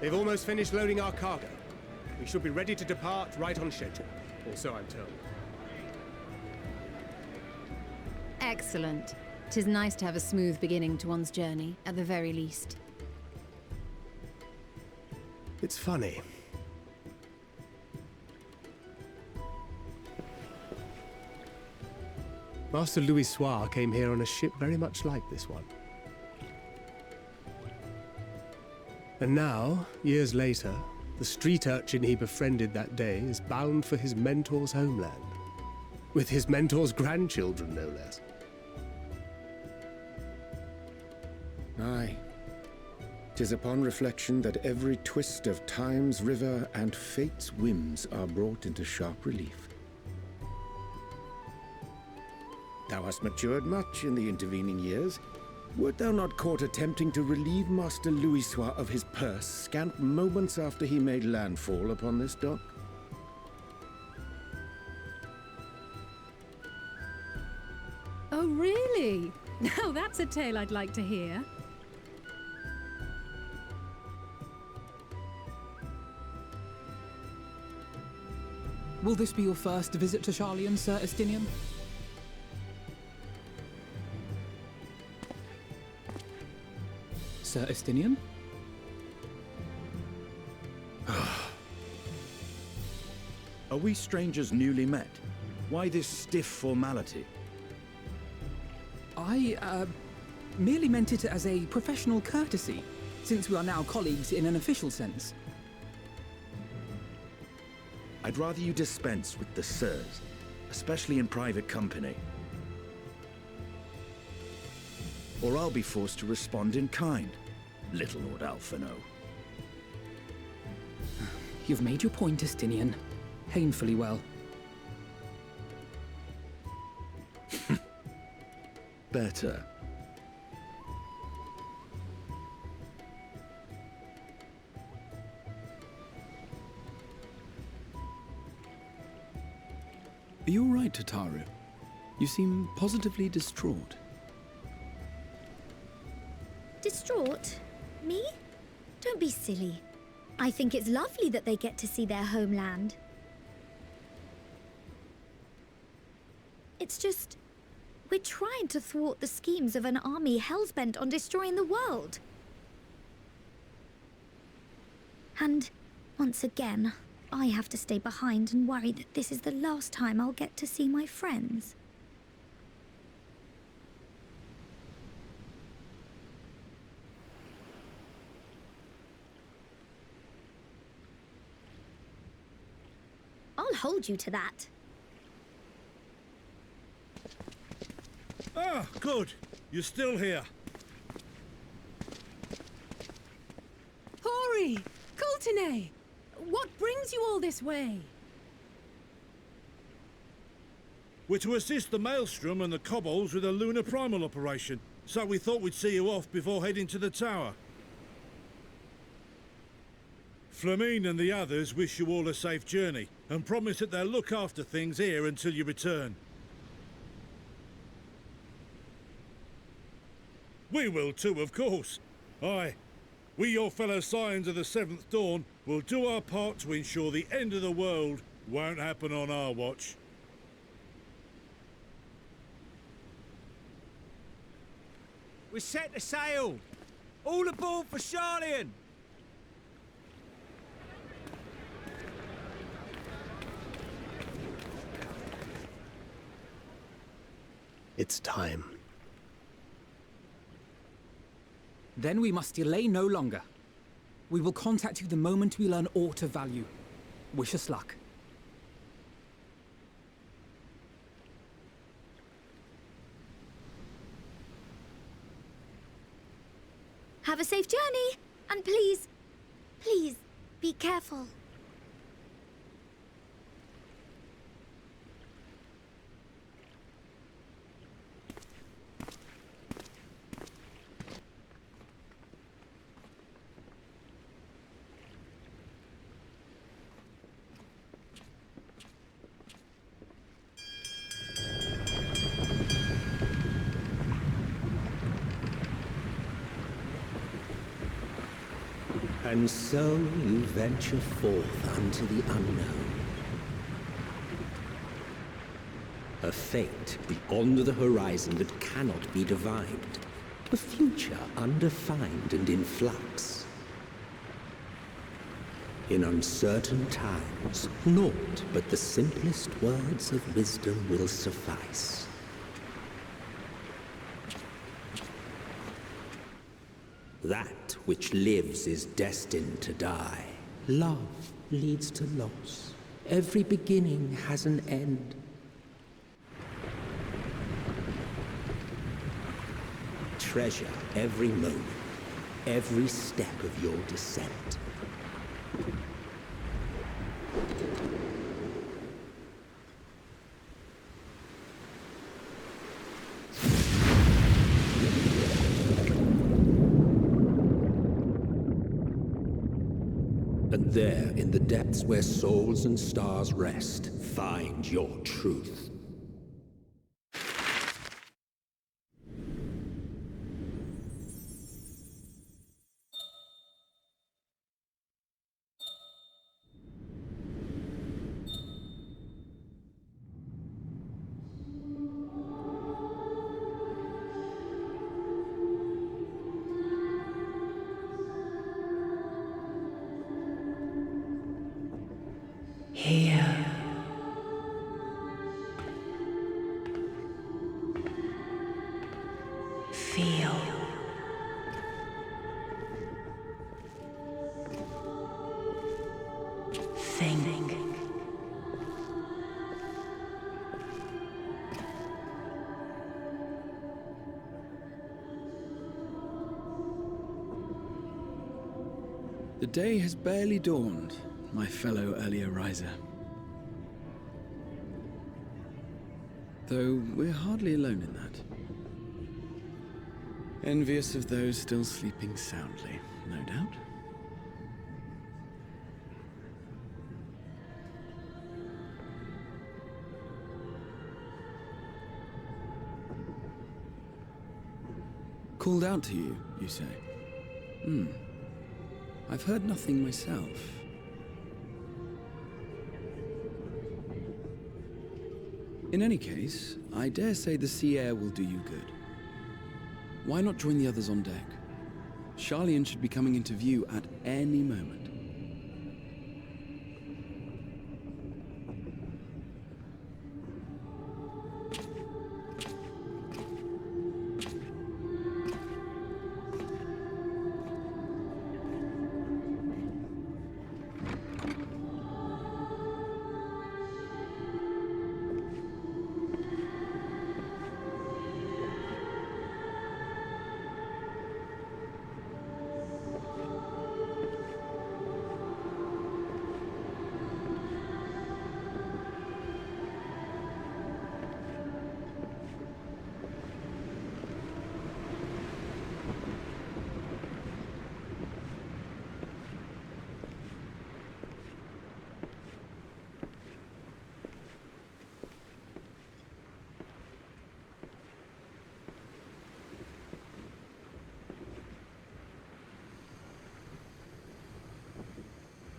They've almost finished loading our cargo. We should be ready to depart right on schedule, or so I'm told. Excellent. 'Tis nice to have a smooth beginning to one's journey, at the very least. It's funny. Master Louis Soir came here on a ship very much like this one. And now, years later, the street urchin he befriended that day is bound for his mentor's homeland. With his mentor's grandchildren, no less. Aye. 'Tis upon reflection that every twist of time's river and fate's whims are brought into sharp relief. Thou hast matured much in the intervening years. Wert thou not caught attempting to relieve Master Louis Soir of his purse scant moments after he made landfall upon this dock? Oh, really? Now that's a tale I'd like to hear. Will this be your first visit to Charlian, Sir Estinian? Sir Estinian? Are we strangers newly met? Why this stiff formality? I, merely meant it as a professional courtesy, since we are now colleagues in an official sense. I'd rather you dispense with the sirs, especially in private company. Or I'll be forced to respond in kind, little Lord Alphino. You've made your point, Estinian. Painfully well. Better. Are you all right, Tataru? You seem positively distraught. Distraught? Me? Don't be silly. I think it's lovely that they get to see their homeland. It's just, we're trying to thwart the schemes of an army hellbent on destroying the world. And, once again, I have to stay behind and worry that this is the last time I'll get to see my friends. I'll hold you to that. Ah, good. You're still here. Hori! Coulternay! What brings you all this way? We're to assist the Maelstrom and the Kobolds with a lunar primal operation, so we thought we'd see you off before heading to the tower. Flamine and the others wish you all a safe journey, and promise that they'll look after things here until you return. We will too, of course. Aye. We, your fellow Scions of the Seventh Dawn, will do our part to ensure the end of the world won't happen on our watch. We're set to sail! All aboard for Charlian! It's time. Then we must delay no longer. We will contact you the moment we learn aught of value. Wish us luck. Have a safe journey, and please, please, be careful. And so you venture forth unto the unknown. A fate beyond the horizon that cannot be divined. A future undefined and in flux. In uncertain times, naught but the simplest words of wisdom will suffice. That which lives is destined to die. Love leads to loss. Every beginning has an end. Treasure every moment, every step of your descent. And there, in the depths where souls and stars rest, find your truth. Here. Feel. Think. The day has barely dawned, my fellow earlier riser. Though we're hardly alone in that. Envious of those still sleeping soundly, no doubt. Called out to you, you say? I've heard nothing myself. In any case, I dare say the sea air will do you good. Why not join the others on deck? Charlian should be coming into view at any moment.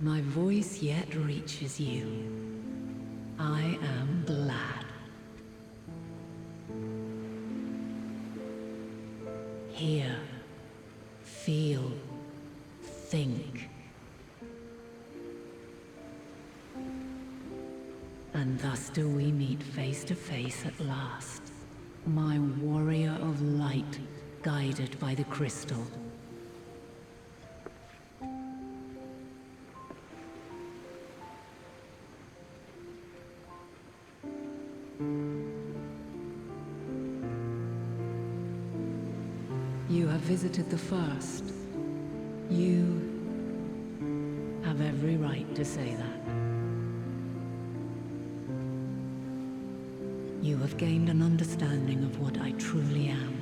My voice yet reaches you. I am glad. Hear, feel, think. And thus do we meet face to face at last. My warrior of light, guided by the crystal. You have visited the first. You have every right to say that. You have gained an understanding of what I truly am,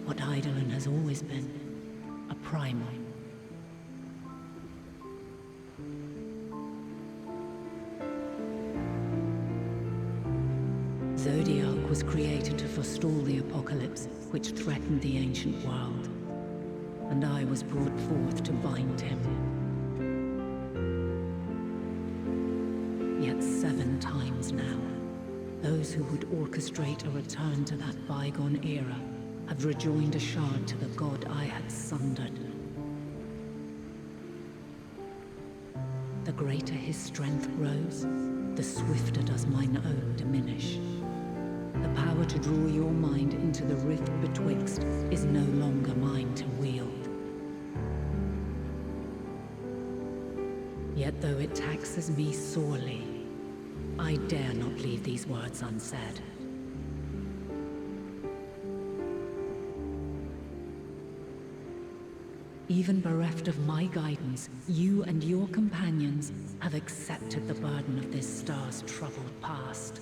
what Eidolon has always been, a primal. Zodiac was created to forestall the apocalypse which threatened the ancient world, and I was brought forth to bind him. yet 7 times now. Those who would orchestrate a return to that bygone era have rejoined a shard to the god I had sundered. The greater his strength grows, the swifter does mine own diminish. The power to draw your mind into the rift betwixt is no longer mine to wield. Yet though it taxes me sorely, I dare not leave these words unsaid. Even bereft of my guidance, you and your companions have accepted the burden of this star's troubled past.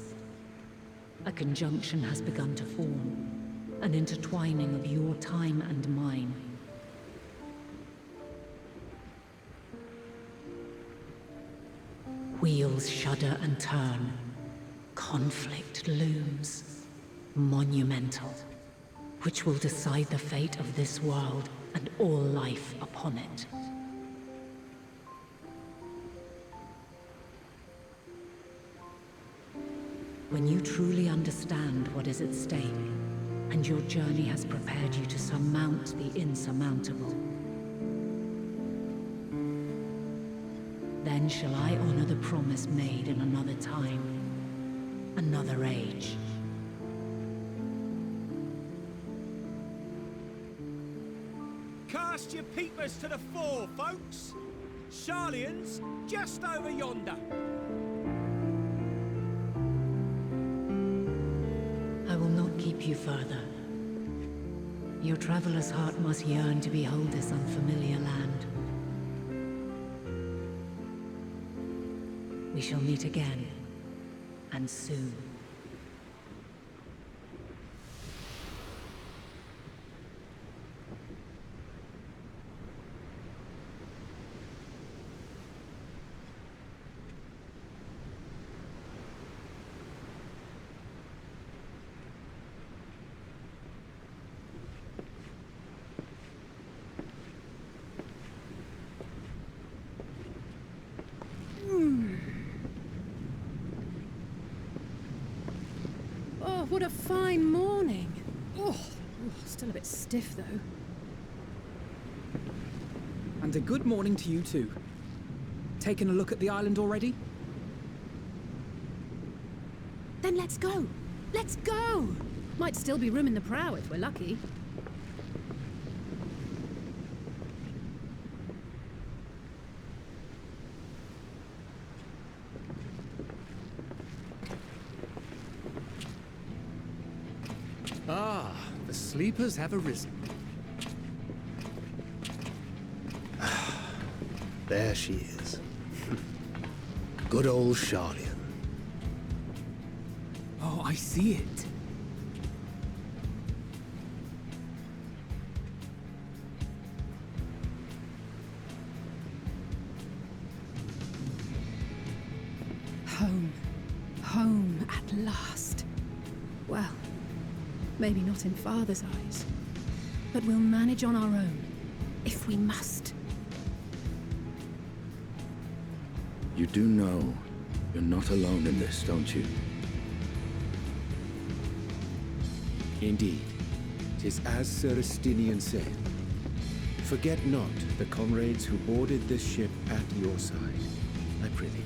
A conjunction has begun to form, an intertwining of your time and mine. Wheels shudder and turn. Conflict looms. Monumental. Which will decide the fate of this world and all life upon it. When you truly understand what is at stake, and your journey has prepared you to surmount the insurmountable, then shall I honor the promise made in another time, another age. Cast your peepers to the fore, folks. Sharlayan's just over yonder. I will not keep you further. Your traveler's heart must yearn to behold this unfamiliar land. We shall meet again, and soon. Oh, what a fine morning. Oh, still a bit stiff though. And a good morning to you too. Taking a look at the island already? Then let's go. Let's go! Might still be room in the prow if we're lucky. Ah, the sleepers have arisen. There she is. Good old Sharlayan. Oh, I see it. Home. Home at last. Well, maybe not in Father's eyes, but we'll manage on our own, if we must. You do know you're not alone in this, don't you? Indeed, 'tis as Sir Estinian said. Forget not the comrades who boarded this ship at your side, I prithee.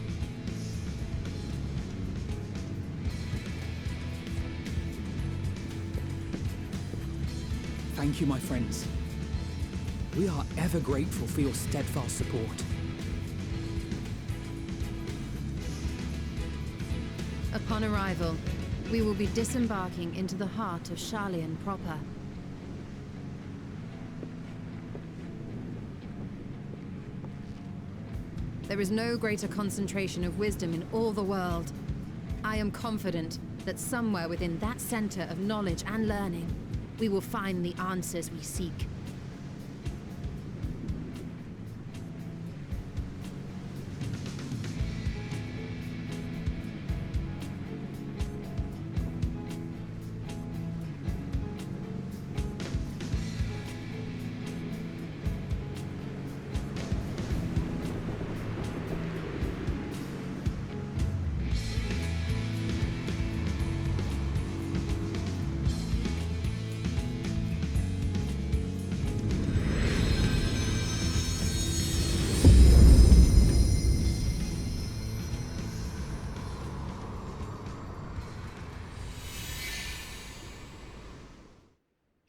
Thank you, my friends. We are ever grateful for your steadfast support. Upon arrival, we will be disembarking into the heart of Sharlayan proper. There is no greater concentration of wisdom in all the world. I am confident that somewhere within that center of knowledge and learning, we will find the answers we seek.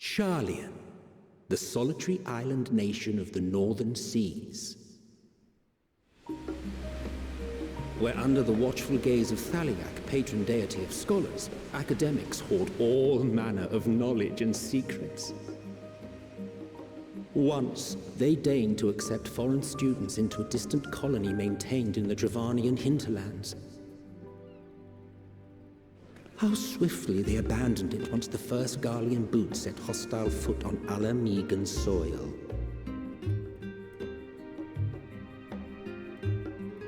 Sharlayan, the solitary island nation of the northern seas. Where under the watchful gaze of Thaliak, patron deity of scholars, academics hoard all manner of knowledge and secrets. Once, they deigned to accept foreign students into a distant colony maintained in the Dravanian hinterlands. How swiftly they abandoned it once the first Garlean boot set hostile foot on Alamegan soil.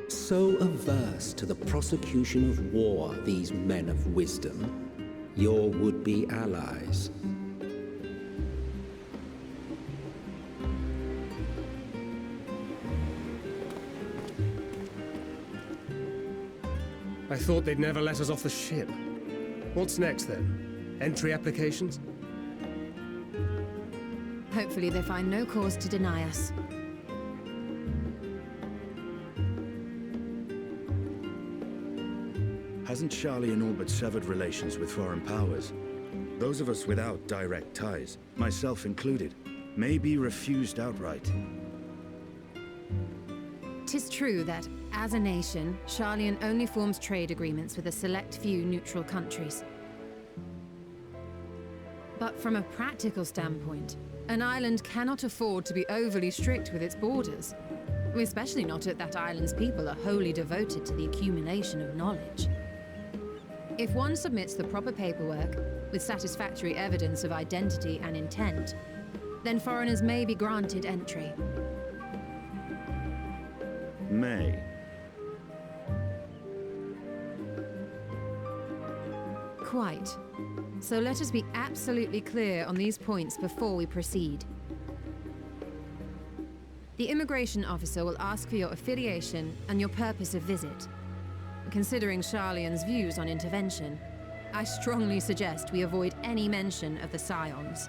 So averse to the prosecution of war, these men of wisdom, your would-be allies. I thought they'd never let us off the ship. What's next, then? Entry applications? Hopefully they find no cause to deny us. Hasn't Sharlayan all but severed relations with foreign powers? Those of us without direct ties, myself included, may be refused outright. 'Tis true that, as a nation, Sharlayan only forms trade agreements with a select few neutral countries. But from a practical standpoint, an island cannot afford to be overly strict with its borders, especially not if that island's people are wholly devoted to the accumulation of knowledge. If one submits the proper paperwork, with satisfactory evidence of identity and intent, then foreigners may be granted entry. May. Quite. So let us be absolutely clear on these points before we proceed. The immigration officer will ask for your affiliation and your purpose of visit. Considering Sharlayan's views on intervention, I strongly suggest we avoid any mention of the Scions.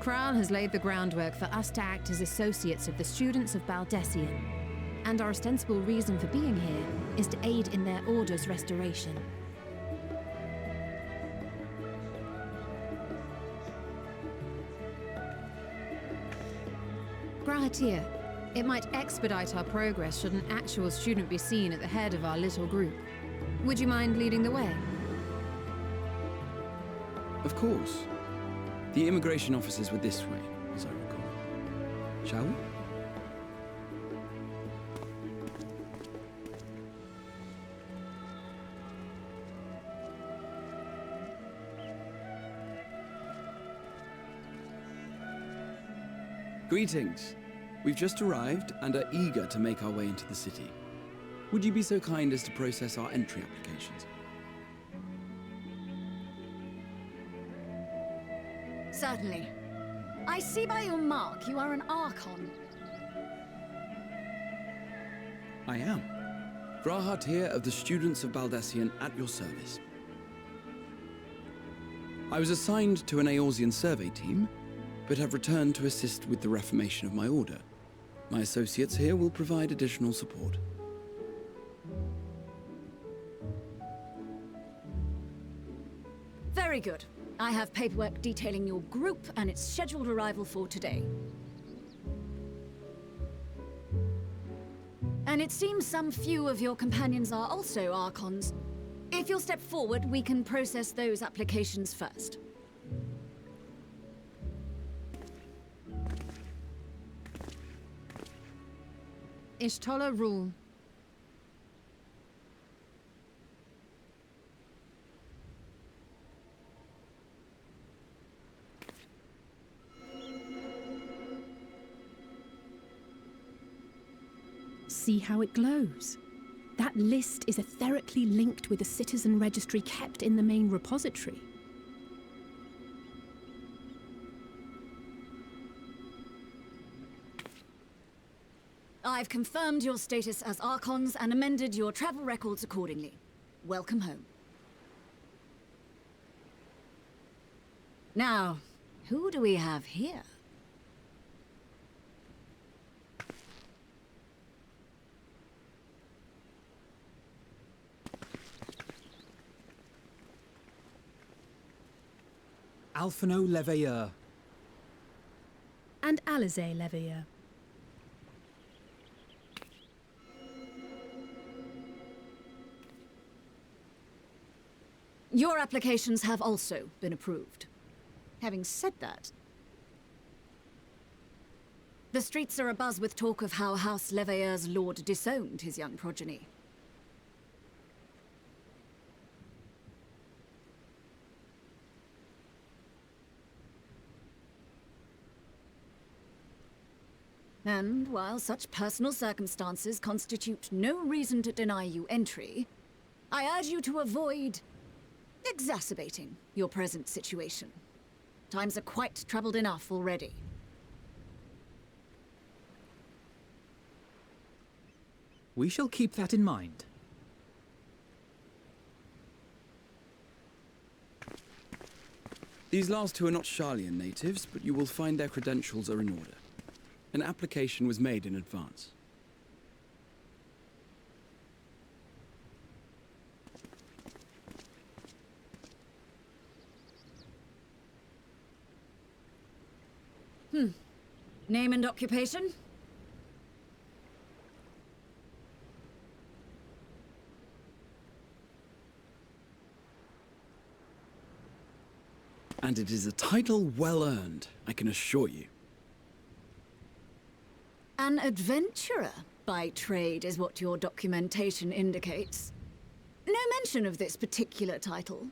Kral has laid the groundwork for us to act as associates of the students of Baldessian, and our ostensible reason for being here is to aid in their order's restoration. Grahatir, it might expedite our progress should an actual student be seen at the head of our little group. Would you mind leading the way? Of course. The immigration officers were this way, as I recall. Shall we? Greetings. We've just arrived and are eager to make our way into the city. Would you be so kind as to process our entry applications? Certainly. I see by your mark you are an Archon. I am. Grahatir of the Students of Baldessian at your service. I was assigned to an Eorzean survey team, but have returned to assist with the reformation of my order. My associates here will provide additional support. Very good. I have paperwork detailing your group and its scheduled arrival for today. And it seems some few of your companions are also Archons. If you'll step forward, we can process those applications first. Ishtola rule. See how it glows? That list is etherically linked with the citizen registry kept in the main repository. I've confirmed your status as Archons and amended your travel records accordingly. Welcome home. Now, who do we have here? Alphino Leveilleur. And Alizé Leveilleur. Your applications have also been approved. Having said that, the streets are abuzz with talk of how House Leveilleur's lord disowned his young progeny. And while such personal circumstances constitute no reason to deny you entry, I urge you to avoid exacerbating your present situation. Times are quite troubled enough already. We shall keep that in mind. These last two are not Sharlayan natives, but you will find their credentials are in order. An application was made in advance. Name and occupation? And it is a title well earned, I can assure you. An adventurer by trade is what your documentation indicates. No mention of this particular title.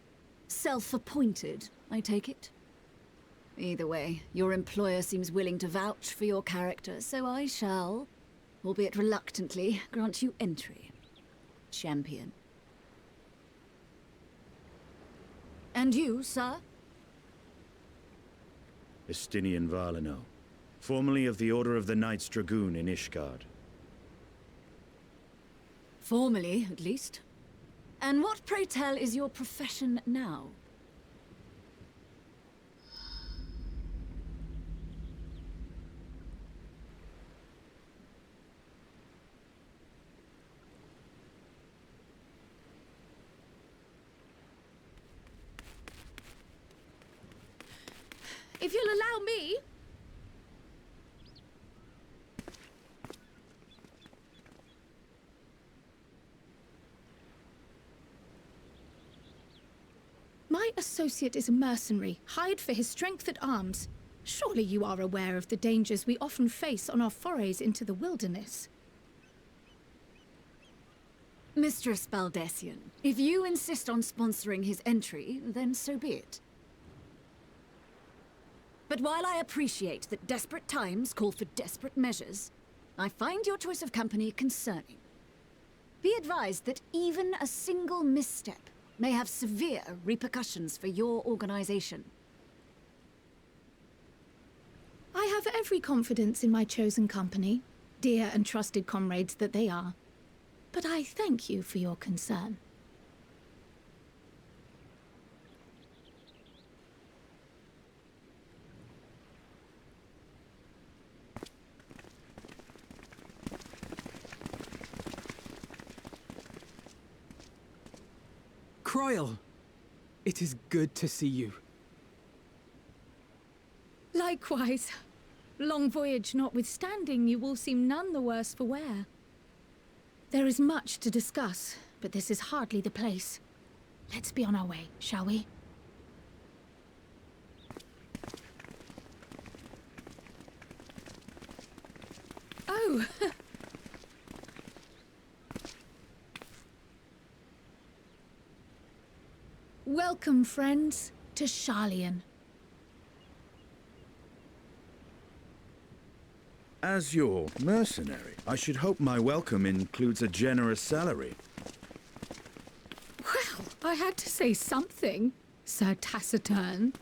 Self-appointed, I take it? Either way, your employer seems willing to vouch for your character, so I shall, albeit reluctantly, grant you entry. Champion. And you, sir? Estinian Valeno, formerly of the Order of the Knights Dragoon in Ishgard. Formally, at least. And what, pray tell, is your profession now? If you'll allow me... My associate is a mercenary, hired for his strength at arms. Surely you are aware of the dangers we often face on our forays into the wilderness. Mistress Baldessian, if you insist on sponsoring his entry, then so be it. But while I appreciate that desperate times call for desperate measures, I find your choice of company concerning. Be advised that even a single misstep may have severe repercussions for your organization. I have every confidence in my chosen company, dear and trusted comrades that they are. But I thank you for your concern. Croyle! It is good to see you. Likewise. Long voyage notwithstanding, you all seem none the worse for wear. There is much to discuss, but this is hardly the place. Let's be on our way, shall we? Oh! Welcome, friends, to Sharlayan. As your mercenary, I should hope my welcome includes a generous salary. Well, I had to say something, Sir Taciturn.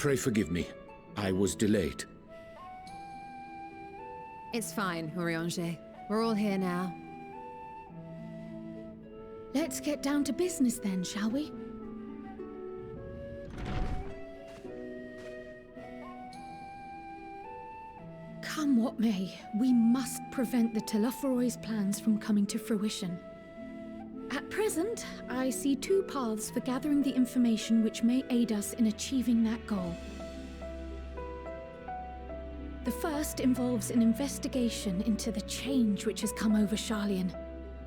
Pray forgive me. I was delayed. It's fine, Urianger. We're all here now. Let's get down to business then, shall we? Come what may, we must prevent the Telophoroid's plans from coming to fruition. At present, I see two paths for gathering the information which may aid us in achieving that goal. The first involves an investigation into the change which has come over Sharlayan,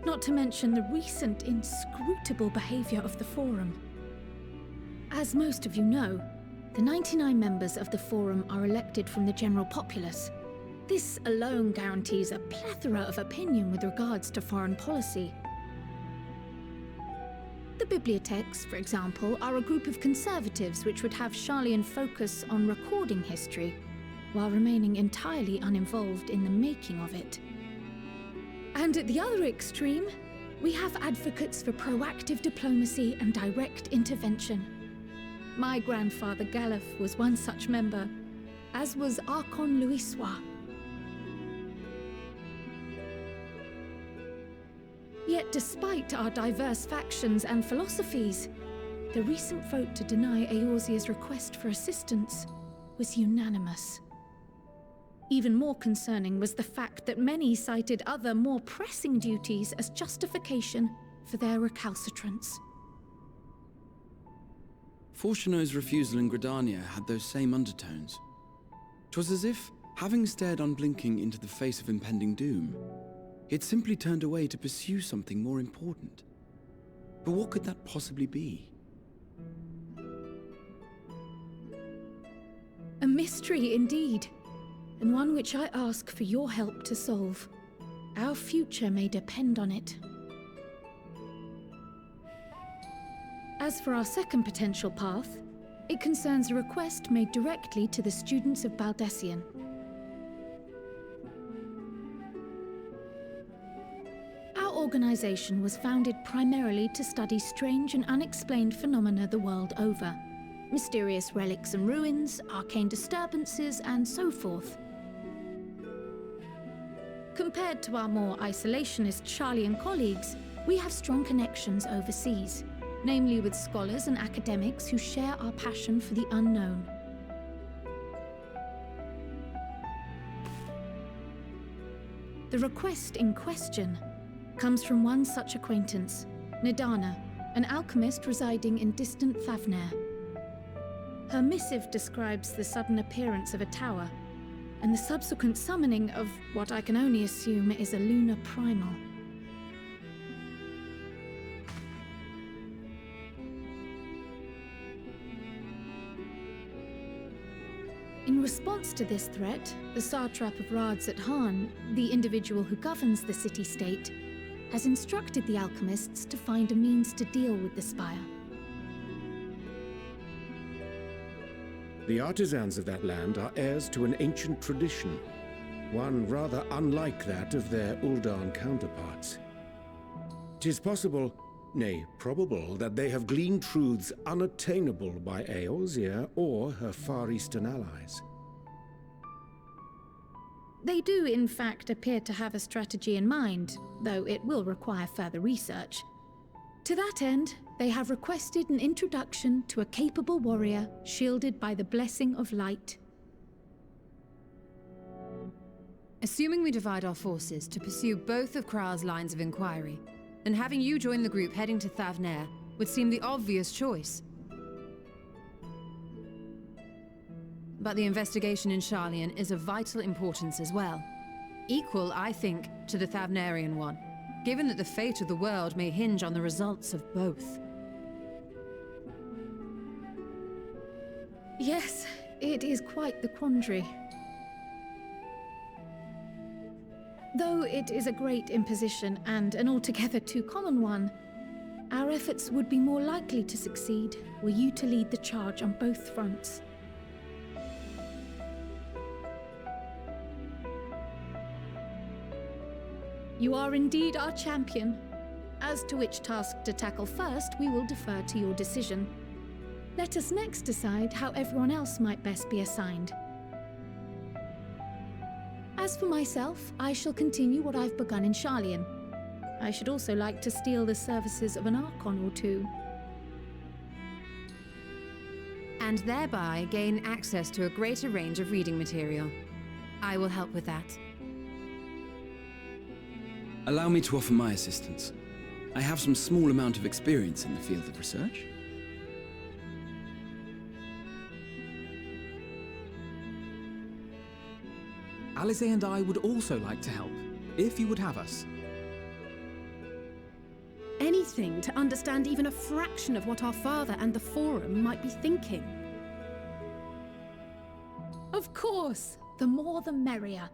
not to mention the recent inscrutable behavior of the Forum. As most of you know, the 99 members of the Forum are elected from the general populace. This alone guarantees a plethora of opinion with regards to foreign policy. The bibliotheques, for example, are a group of conservatives which would have Sharlayan focus on recording history, while remaining entirely uninvolved in the making of it. And at the other extreme, we have advocates for proactive diplomacy and direct intervention. My grandfather Galef was one such member, as was Archon Louisois. Yet despite our diverse factions and philosophies, the recent vote to deny Eorzea's request for assistance was unanimous. Even more concerning was the fact that many cited other, more pressing duties as justification for their recalcitrance. Fortuno's refusal in Gridania had those same undertones. 'Twas as if, having stared unblinking into the face of impending doom, it simply turned away to pursue something more important. But what could that possibly be? A mystery indeed, and one which I ask for your help to solve. Our future may depend on it. As for our second potential path, it concerns a request made directly to the students of Baldessian. Our organization was founded primarily to study strange and unexplained phenomena the world over. Mysterious relics and ruins, arcane disturbances, and so forth. Compared to our more isolationist Sharlayan colleagues, we have strong connections overseas, namely with scholars and academics who share our passion for the unknown. The request in question comes from one such acquaintance, Nidana, an alchemist residing in distant Thavnair. Her missive describes the sudden appearance of a tower, and the subsequent summoning of what I can only assume is a lunar primal. In response to this threat, the satrap of Radzat-Han, the individual who governs the city-state, has instructed the alchemists to find a means to deal with the spire. The artisans of that land are heirs to an ancient tradition, one rather unlike that of their Uldan counterparts. 'Tis possible, nay, probable, that they have gleaned truths unattainable by Eorzea or her Far Eastern allies. They do, in fact, appear to have a strategy in mind, though it will require further research. To that end, they have requested an introduction to a capable warrior shielded by the blessing of light. Assuming we divide our forces to pursue both of Kral's lines of inquiry, then having you join the group heading to Thavnair would seem the obvious choice. But the investigation in Sharlayan is of vital importance as well. Equal, I think, to the Thavnairian one, given that the fate of the world may hinge on the results of both. Yes, it is quite the quandary. Though it is a great imposition and an altogether too common one, our efforts would be more likely to succeed were you to lead the charge on both fronts. You are indeed our champion. As to which task to tackle first, we will defer to your decision. Let us next decide how everyone else might best be assigned. As for myself, I shall continue what I've begun in Sharlayan. I should also like to steal the services of an Archon or two. And thereby gain access to a greater range of reading material. I will help with that. Allow me to offer my assistance. I have some small amount of experience in the field of research. Alize and I would also like to help, if you would have us. Anything to understand even a fraction of what our father and the Forum might be thinking. Of course, the more the merrier.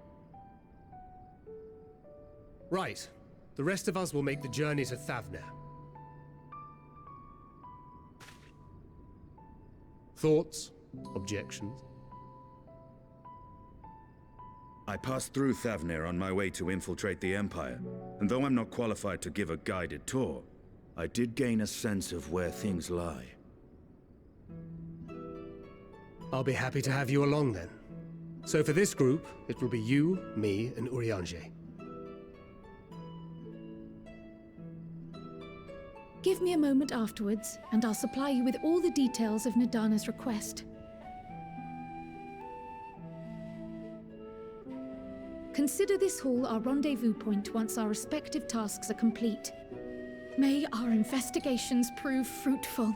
Right. The rest of us will make the journey to Thavner. Thoughts? Objections? I passed through Thavner on my way to infiltrate the Empire, and though I'm not qualified to give a guided tour, I did gain a sense of where things lie. I'll be happy to have you along then. So for this group, it will be you, me, and Urianger. Give me a moment afterwards, and I'll supply you with all the details of Nadana's request. Consider this hall our rendezvous point once our respective tasks are complete. May our investigations prove fruitful.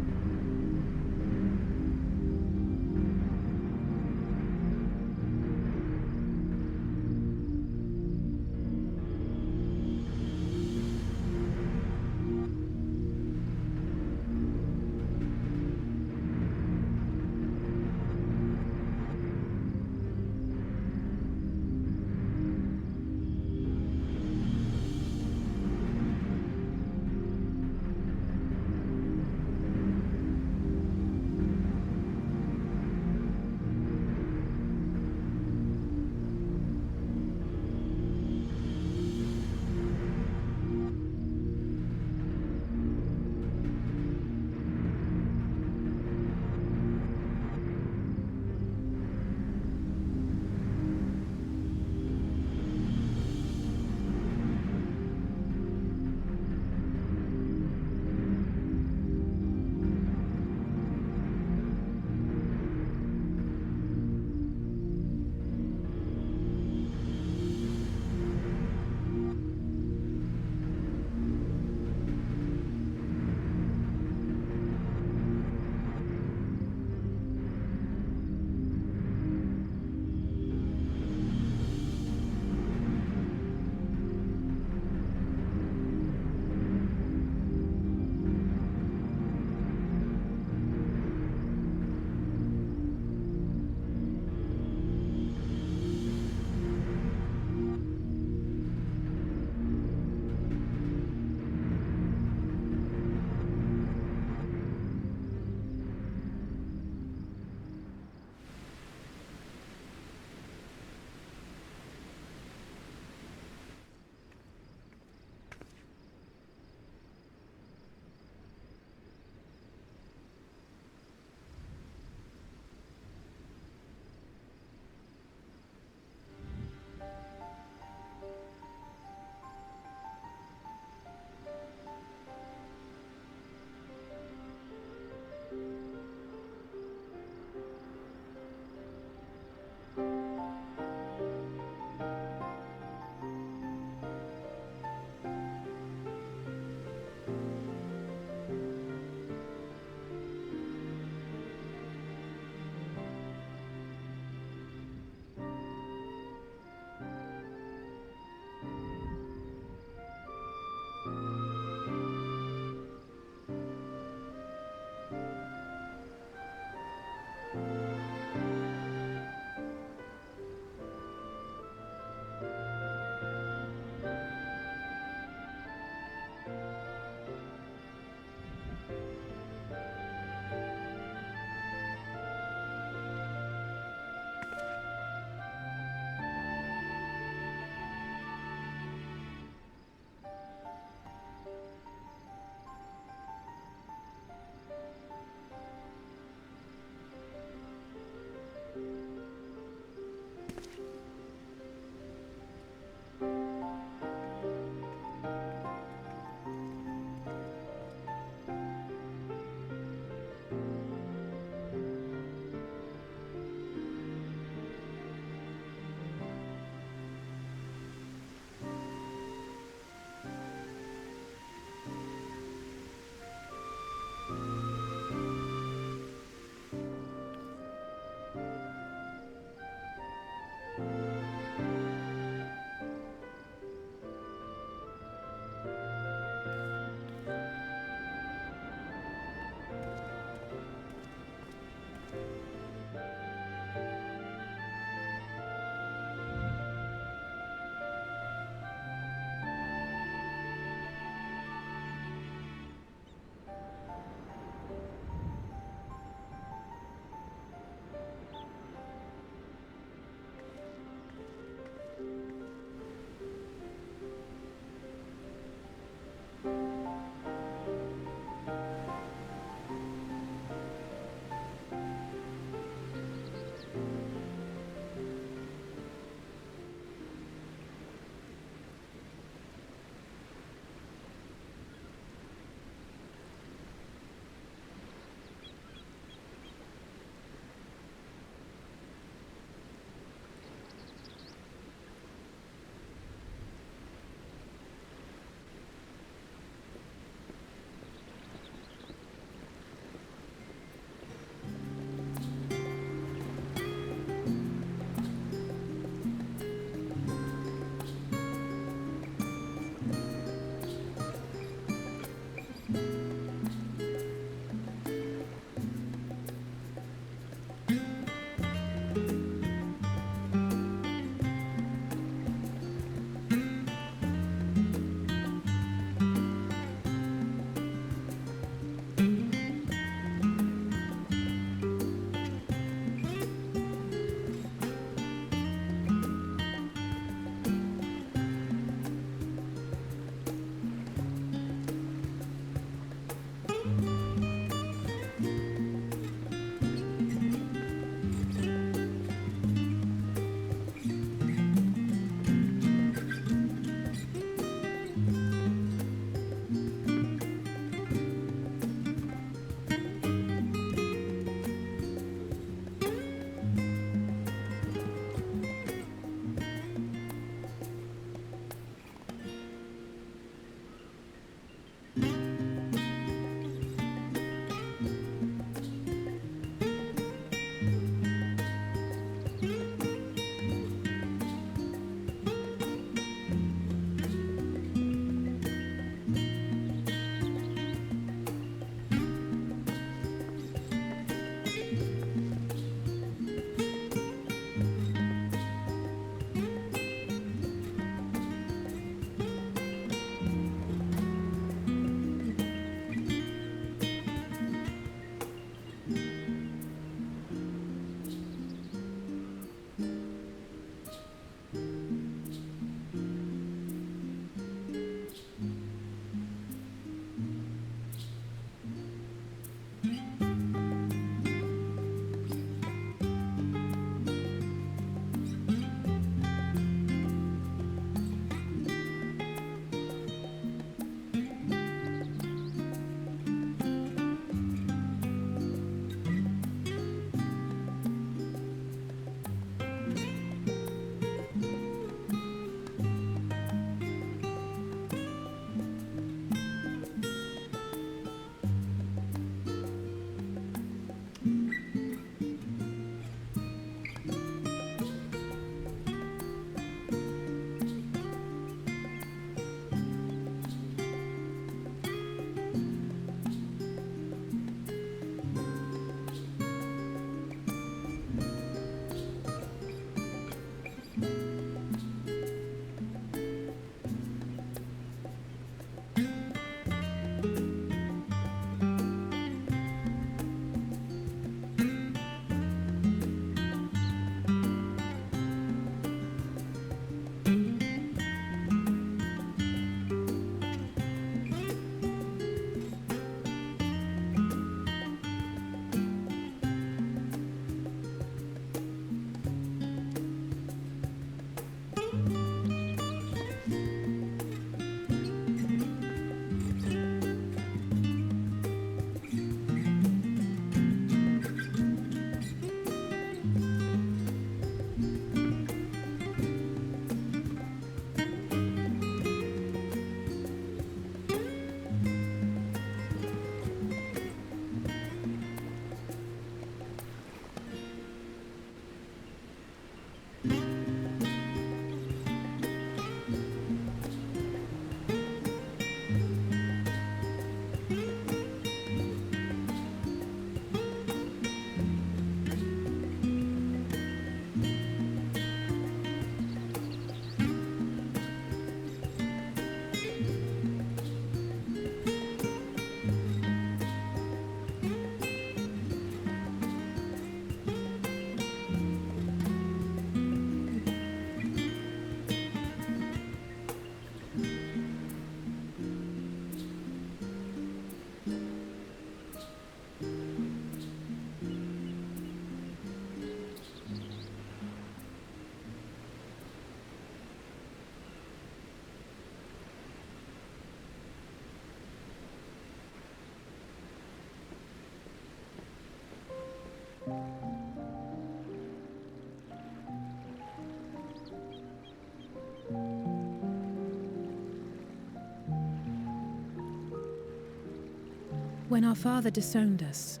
When our father disowned us,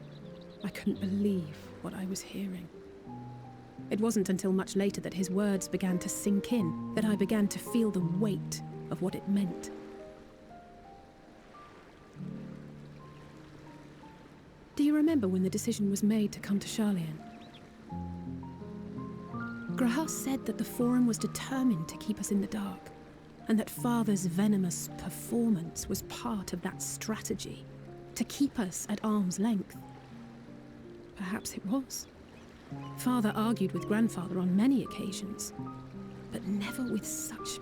I couldn't believe what I was hearing. It wasn't until much later that his words began to sink in, that I began to feel the weight of what it meant. Do you remember when the decision was made to come to Sharlayan? Graham said that the Forum was determined to keep us in the dark, and that Father's venomous performance was part of that strategy, to keep us at arm's length. Perhaps it was. Father argued with Grandfather on many occasions, but never with such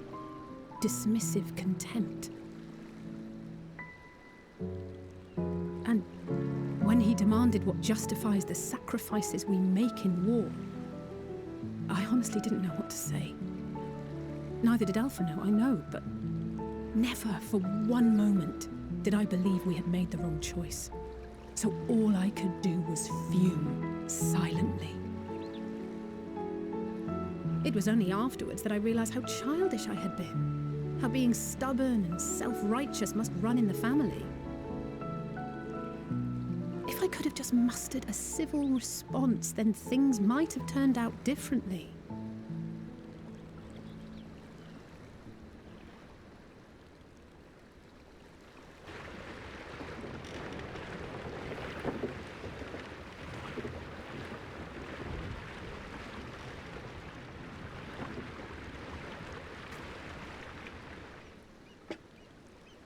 dismissive contempt. And when he demanded what justifies the sacrifices we make in war, I honestly didn't know what to say. Neither did Alpha know, I know, but never for one moment did I believe we had made the wrong choice. So all I could do was fume silently. It was only afterwards that I realized how childish I had been, how being stubborn and self-righteous must run in the family. If I could have just mustered a civil response, then things might have turned out differently.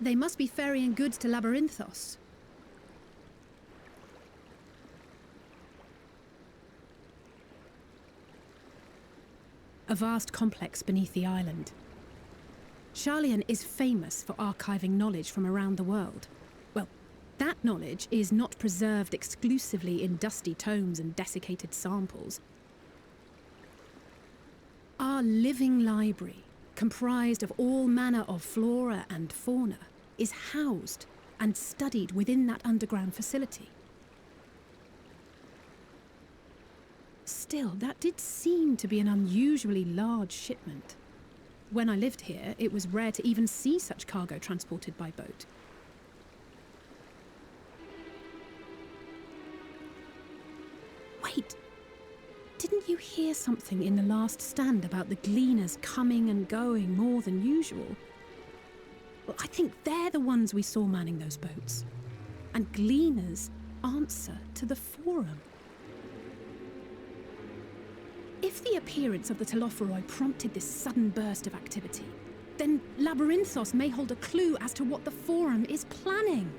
They must be ferrying goods to Labyrinthos. A vast complex beneath the island. Sharlayan is famous for archiving knowledge from around the world. Well, that knowledge is not preserved exclusively in dusty tomes and desiccated samples. Our living library, comprised of all manner of flora and fauna, is housed and studied within that underground facility. Still, that did seem to be an unusually large shipment. When I lived here, it was rare to even see such cargo transported by boat. Wait! Didn't you hear something in the last stand about the gleaners coming and going more than usual? Well, I think they're the ones we saw manning those boats. And gleaners answer to the Forum. If the appearance of the Telophoroi prompted this sudden burst of activity, then Labyrinthos may hold a clue as to what the Forum is planning.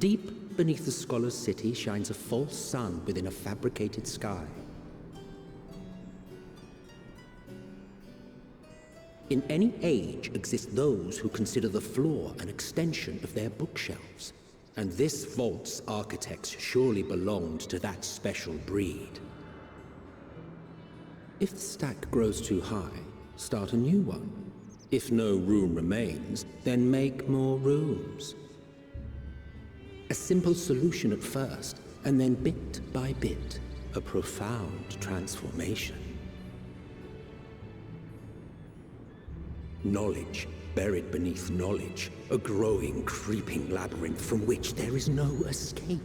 Deep beneath the scholar's city shines a false sun within a fabricated sky. In any age exist those who consider the floor an extension of their bookshelves, and this vault's architects surely belonged to that special breed. If the stack grows too high, start a new one. If no room remains, then make more rooms. A simple solution at first, and then bit by bit, a profound transformation. Knowledge buried beneath knowledge, a growing, creeping labyrinth from which there is no escape.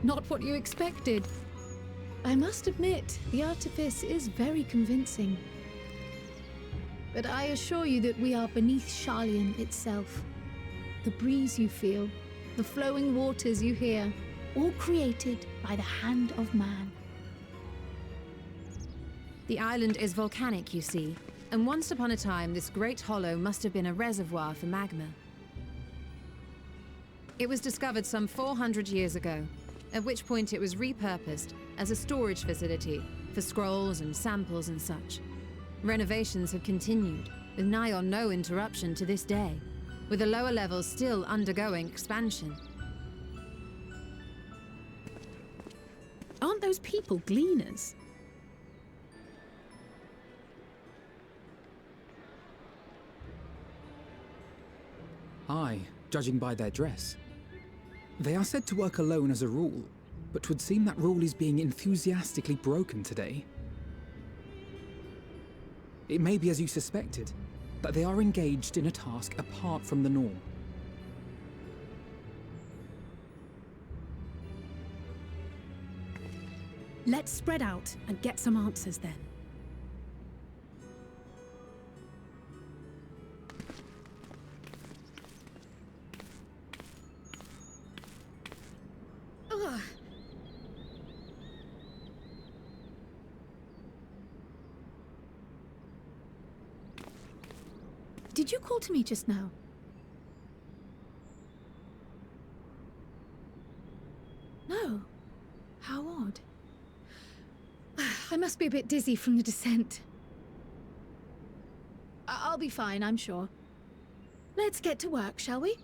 Not what you expected. I must admit, the artifice is very convincing. But I assure you that we are beneath Sharlayan itself. The breeze you feel, the flowing waters you hear, all created by the hand of man. The island is volcanic, you see, and once upon a time this great hollow must have been a reservoir for magma. It was discovered some 400 years ago, at which point it was repurposed as a storage facility for scrolls and samples and such. Renovations have continued, with nigh on no interruption to this day, with the lower levels still undergoing expansion. Aren't those people gleaners? Aye, judging by their dress. They are said to work alone as a rule, but 'twould seem that rule is being enthusiastically broken today. It may be as you suspected, that they are engaged in a task apart from the norm. Let's spread out and get some answers then. Ugh. Did you call to me just now? No. How odd. I must be a bit dizzy from the descent. I'll be fine, I'm sure. Let's get to work, shall we?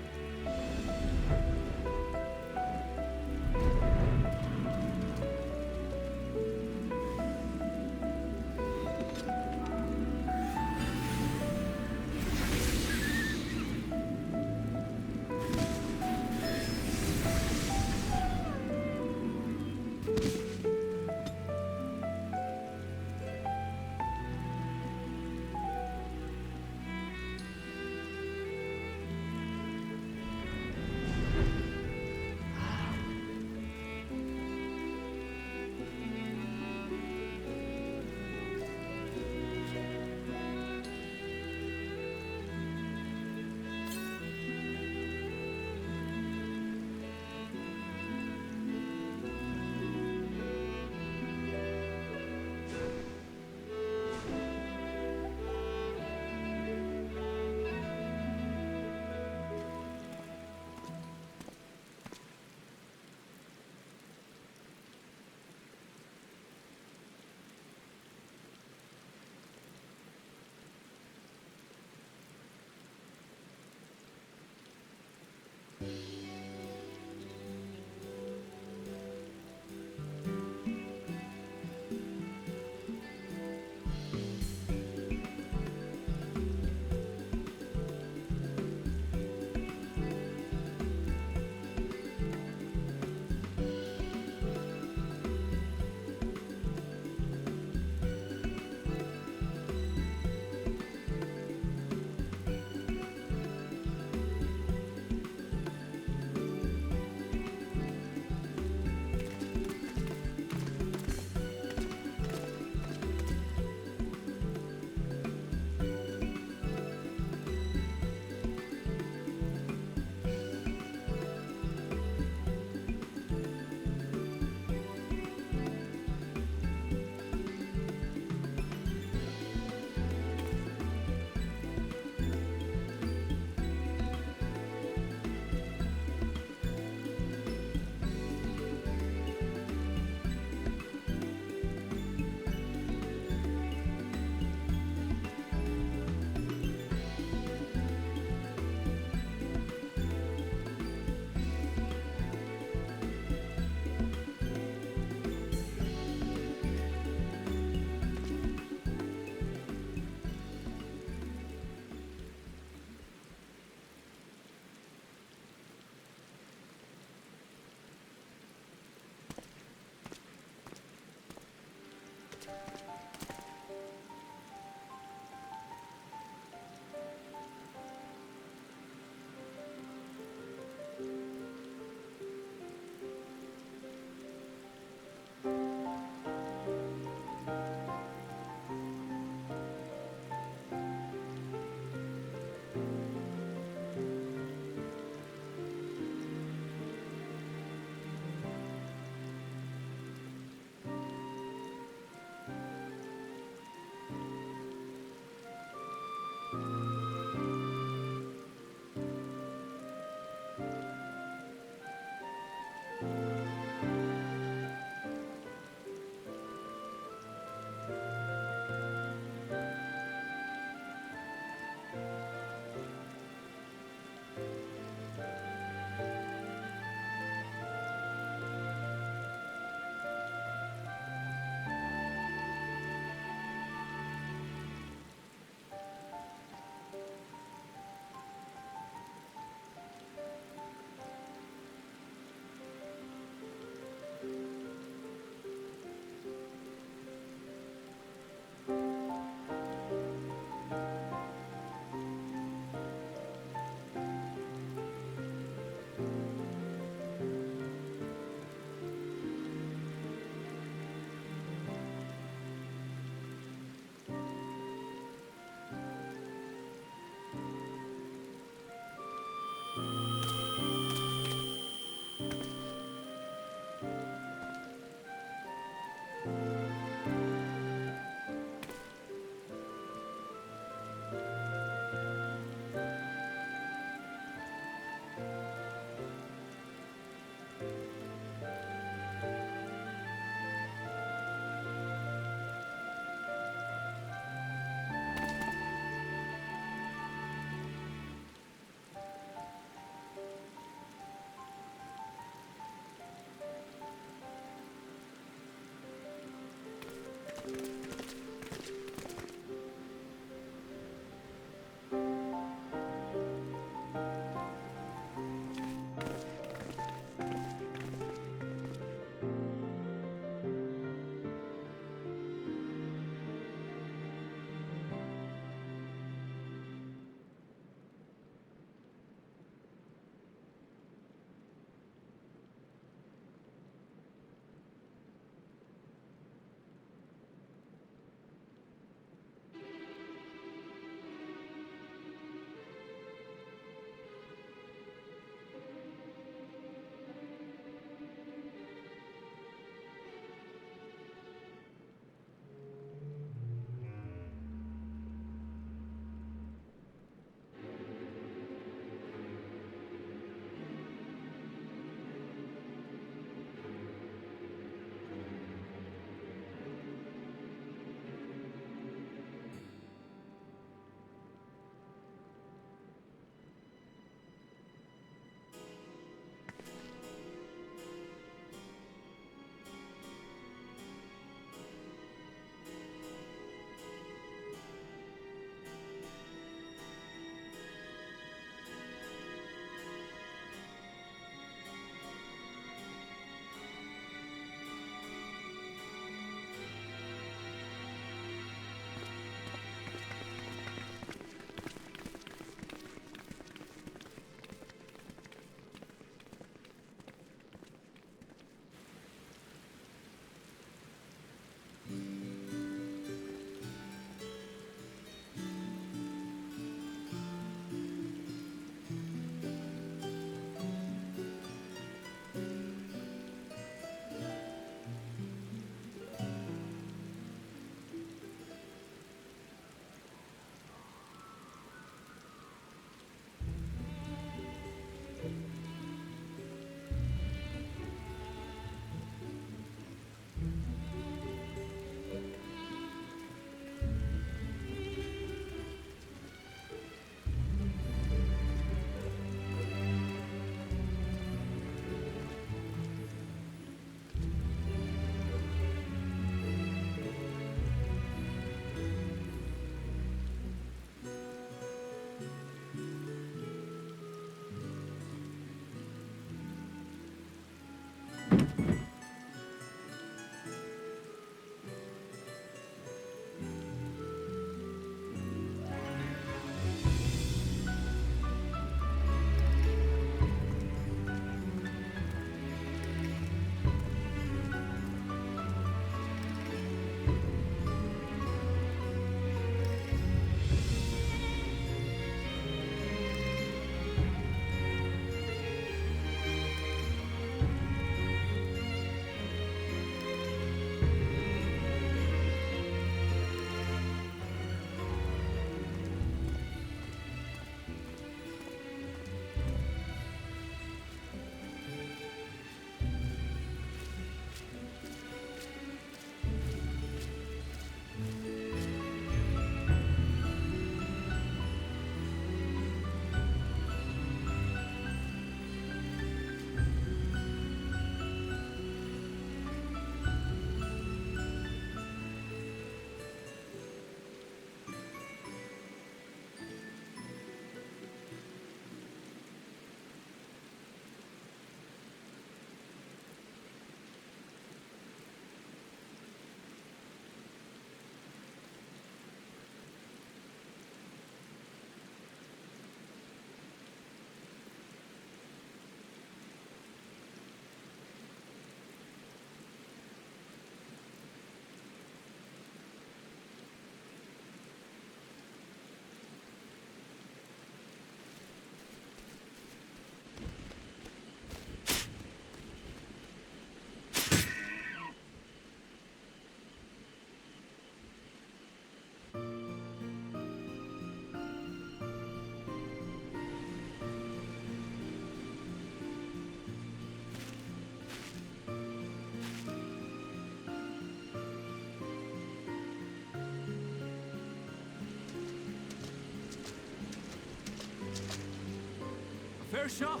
Fair shot.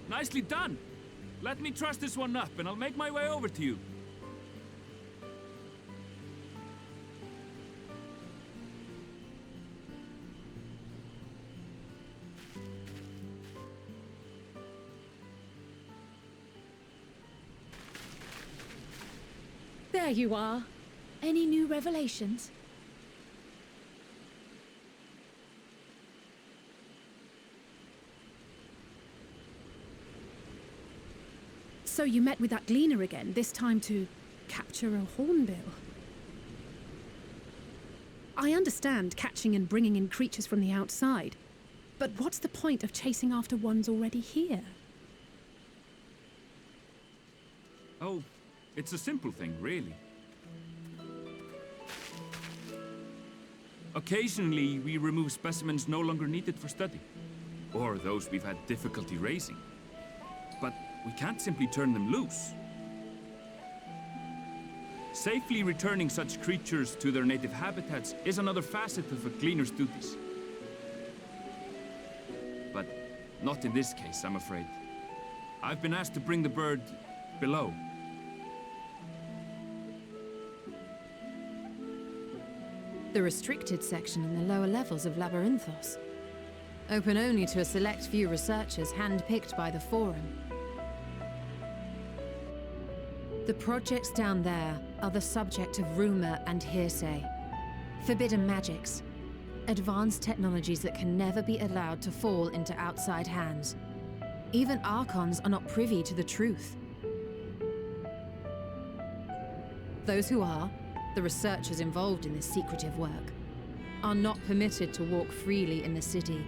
Nicely done. Let me truss this one up, and I'll make my way over to you. There you are. Any new revelations? So you met with that gleaner again, this time to capture a hornbill. I understand catching and bringing in creatures from the outside, but what's the point of chasing after ones already here? Oh, it's a simple thing, really. Occasionally, we remove specimens no longer needed for study, or those we've had difficulty raising. But we can't simply turn them loose. Safely returning such creatures to their native habitats is another facet of a cleaner's duties. But not in this case, I'm afraid. I've been asked to bring the bird below. The restricted section in the lower levels of Labyrinthos. Open only to a select few researchers hand-picked by the Forum. The projects down there are the subject of rumor and hearsay. Forbidden magics. Advanced technologies that can never be allowed to fall into outside hands. Even Archons are not privy to the truth. Those who are, the researchers involved in this secretive work, are not permitted to walk freely in the city,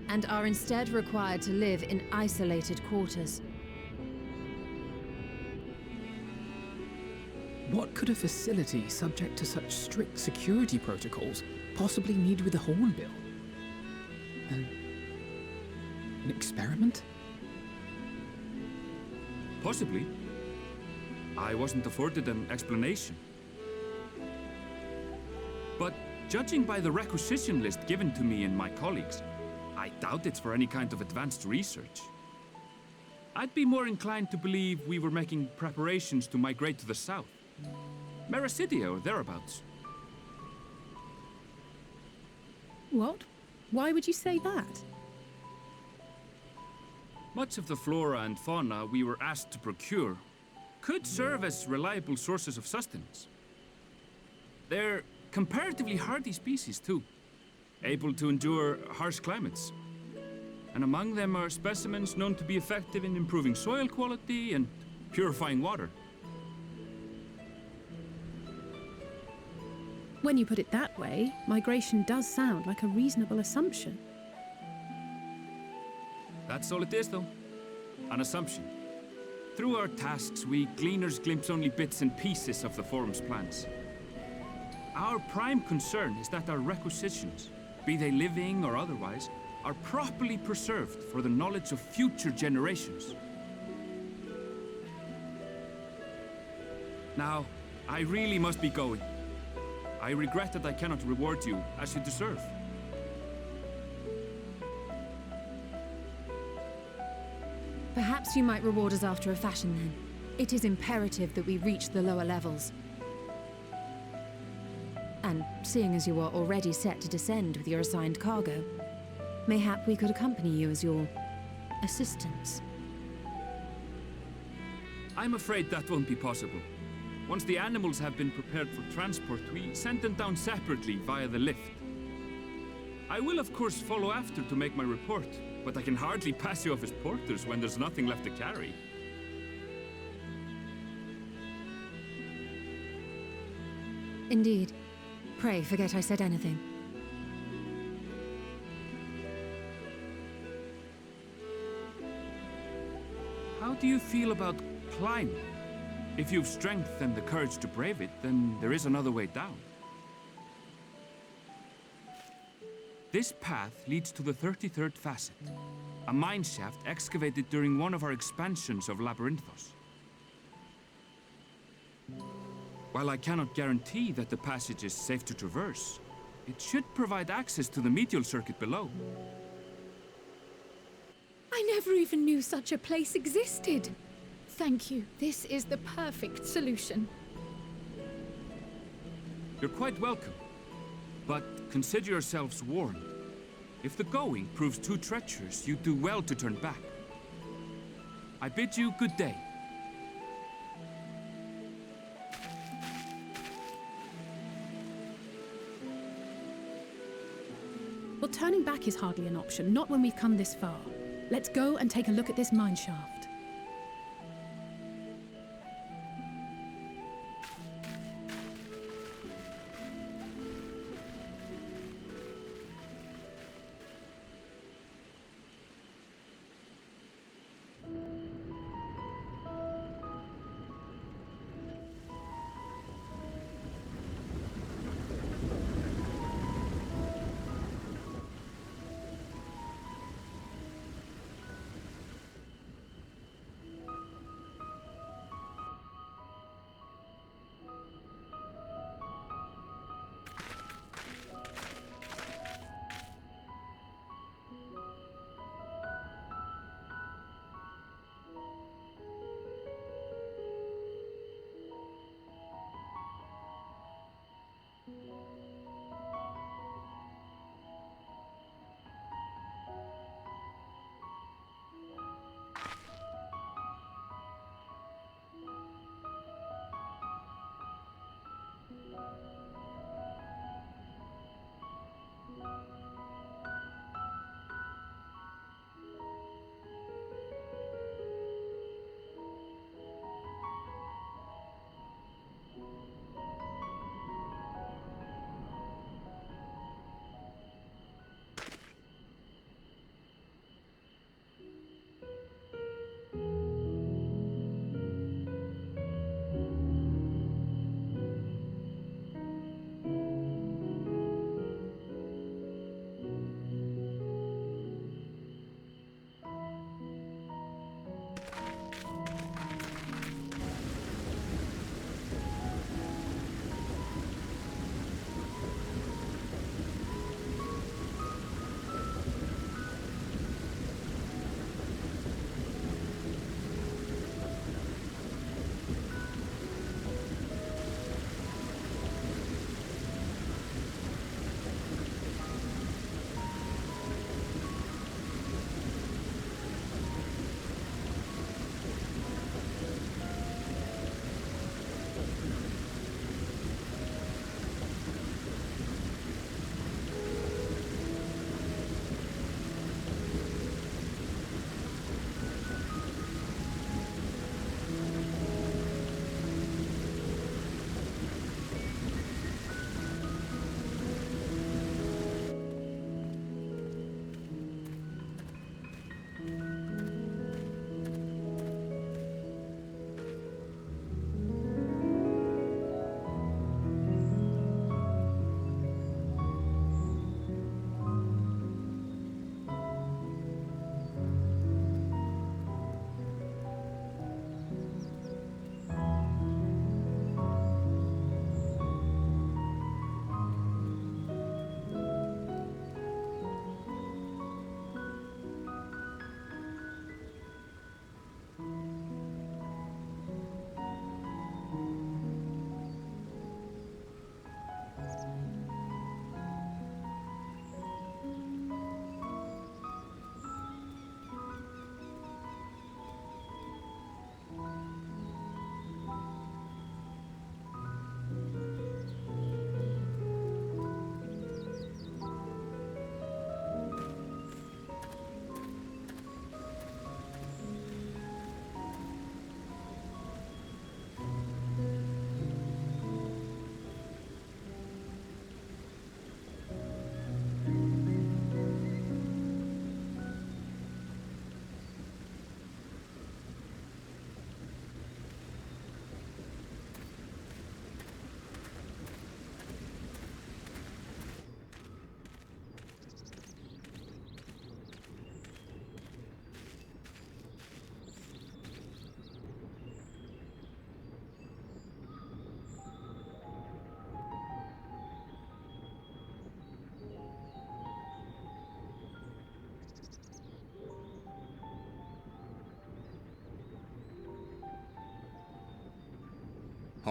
and are instead required to live in isolated quarters. What could a facility subject to such strict security protocols possibly need with a hornbill? An experiment? Possibly. I wasn't afforded an explanation. But judging by the requisition list given to me and my colleagues, I doubt it's for any kind of advanced research. I'd be more inclined to believe we were making preparations to migrate to the south. Mericidia or thereabouts. What? Why would you say that? Much of the flora and fauna we were asked to procure could serve as reliable sources of sustenance. They're comparatively hardy species, too, able to endure harsh climates. And among them are specimens known to be effective in improving soil quality and purifying water. When you put it that way, migration does sound like a reasonable assumption. That's all it is, though. An assumption. Through our tasks, we gleaners glimpse only bits and pieces of the Forum's plans. Our prime concern is that our requisitions, be they living or otherwise, are properly preserved for the knowledge of future generations. Now, I really must be going. I regret that I cannot reward you as you deserve. Perhaps you might reward us after a fashion, then. It is imperative that we reach the lower levels. And seeing as you are already set to descend with your assigned cargo, mayhap we could accompany you as your assistants. I'm afraid that won't be possible. Once the animals have been prepared for transport, we send them down separately via the lift. I will, of course, follow after to make my report, but I can hardly pass you off as porters when there's nothing left to carry. Indeed. Pray forget I said anything. How do you feel about climbing? If you've strength and the courage to brave it, then there is another way down. This path leads to the 33rd facet, a mine shaft excavated during one of our expansions of Labyrinthos. While I cannot guarantee that the passage is safe to traverse, It should provide access to the medial circuit below. I never even knew such a place existed. Thank you. This is the perfect solution. You're quite welcome. But consider yourselves warned. If the going proves too treacherous, you do well to turn back. I bid you good day. Well, turning back is hardly an option, not when we've come this far. Let's go and take a look at this mine shaft.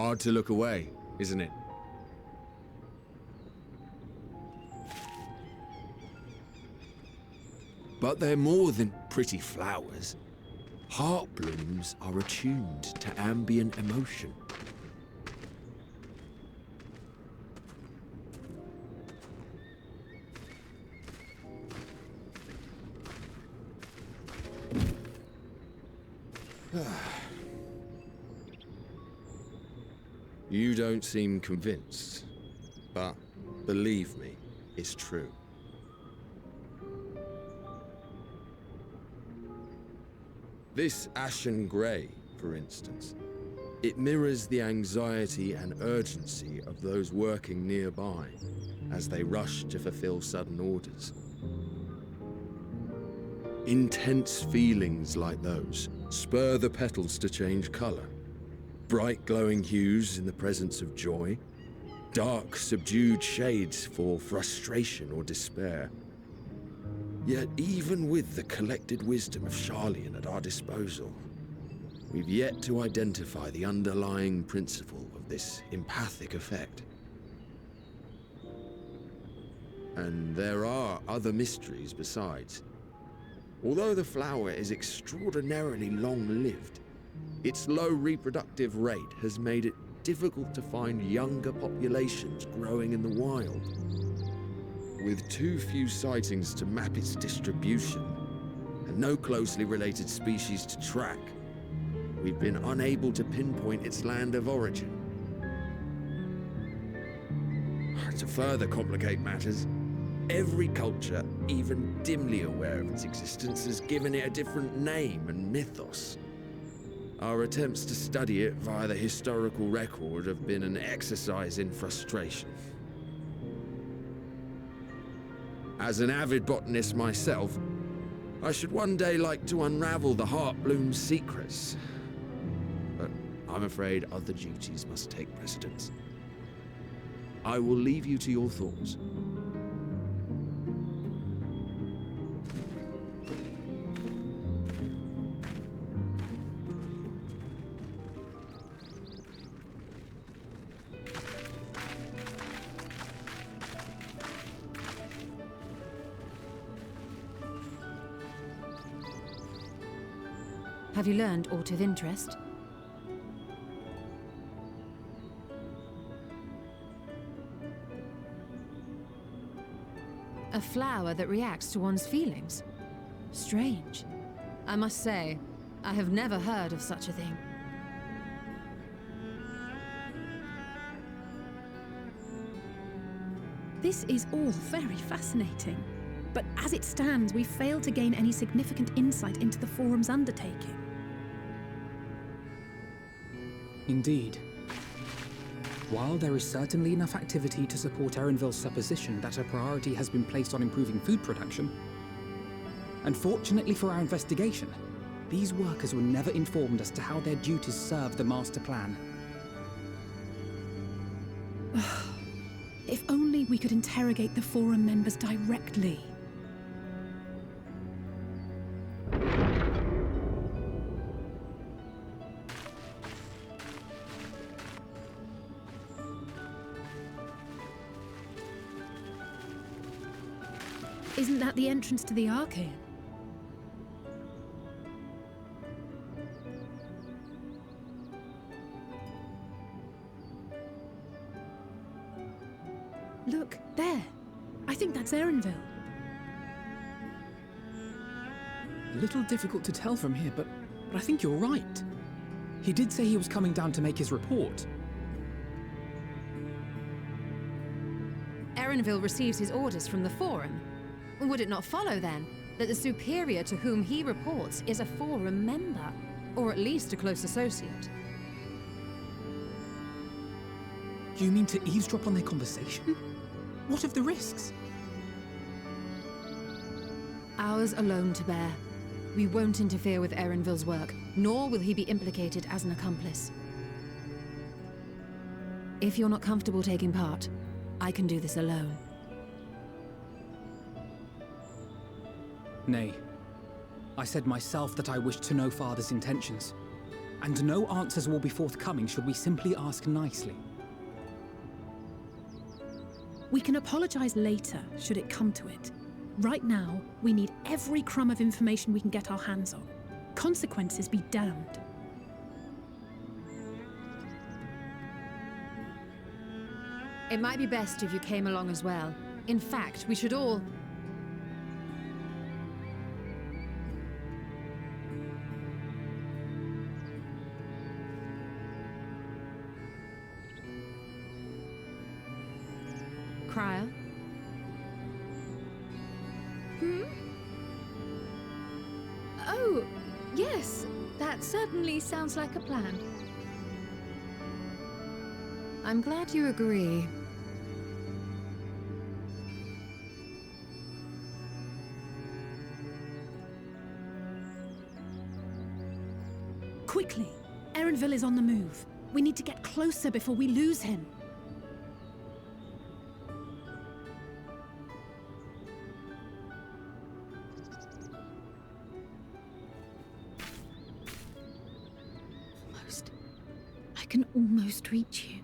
Hard to look away, isn't it? But they're more than pretty flowers. Heart blooms are attuned to ambient emotion. You don't seem convinced, but believe me, it's true. This ashen grey, for instance, it mirrors the anxiety and urgency of those working nearby as they rush to fulfill sudden orders. Intense feelings like those spur the petals to change colour. Bright glowing hues in the presence of joy, dark subdued shades for frustration or despair. Yet even with the collected wisdom of Sharlayan at our disposal, we've yet to identify the underlying principle of this empathic effect. And there are other mysteries besides. Although the flower is extraordinarily long-lived, its low reproductive rate has made it difficult to find younger populations growing in the wild. With too few sightings to map its distribution, and no closely related species to track, we've been unable to pinpoint its land of origin. To further complicate matters, every culture, even dimly aware of its existence, has given it a different name and mythos. Our attempts to study it via the historical record have been an exercise in frustration. As an avid botanist myself, I should one day like to unravel the Heartbloom's secrets. But I'm afraid other duties must take precedence. I will leave you to your thoughts. Have you learned aught of interest? A flower that reacts to one's feelings? Strange. I must say, I have never heard of such a thing. This is all very fascinating. But as it stands, we failed to gain any significant insight into the Forum's undertaking. Indeed. While there is certainly enough activity to support Erenville's supposition that a priority has been placed on improving food production, unfortunately for our investigation, these workers were never informed as to how their duties serve the master plan. If only we could interrogate the Forum members directly. Isn't that the entrance to the Arcane? Look, there. I think that's Erenville. A little difficult to tell from here, but I think you're right. He did say he was coming down to make his report. Erenville receives his orders from the Forum. Would it not follow, then, that the superior to whom he reports is a Forum member, or at least a close associate? You mean to eavesdrop on their conversation? What of the risks? Ours alone to bear. We won't interfere with Erenville's work, nor will he be implicated as an accomplice. If you're not comfortable taking part, I can do this alone. Nay. I said myself that I wished to know Father's intentions. And no answers will be forthcoming should we simply ask nicely. We can apologize later, should it come to it. Right now, we need every crumb of information we can get our hands on. Consequences be damned. It might be best if you came along as well. In fact, we should all... Cryer? Oh, yes. That certainly sounds like a plan. I'm glad you agree. Quickly! Erenville is on the move. We need to get closer before we lose him. I can almost reach you.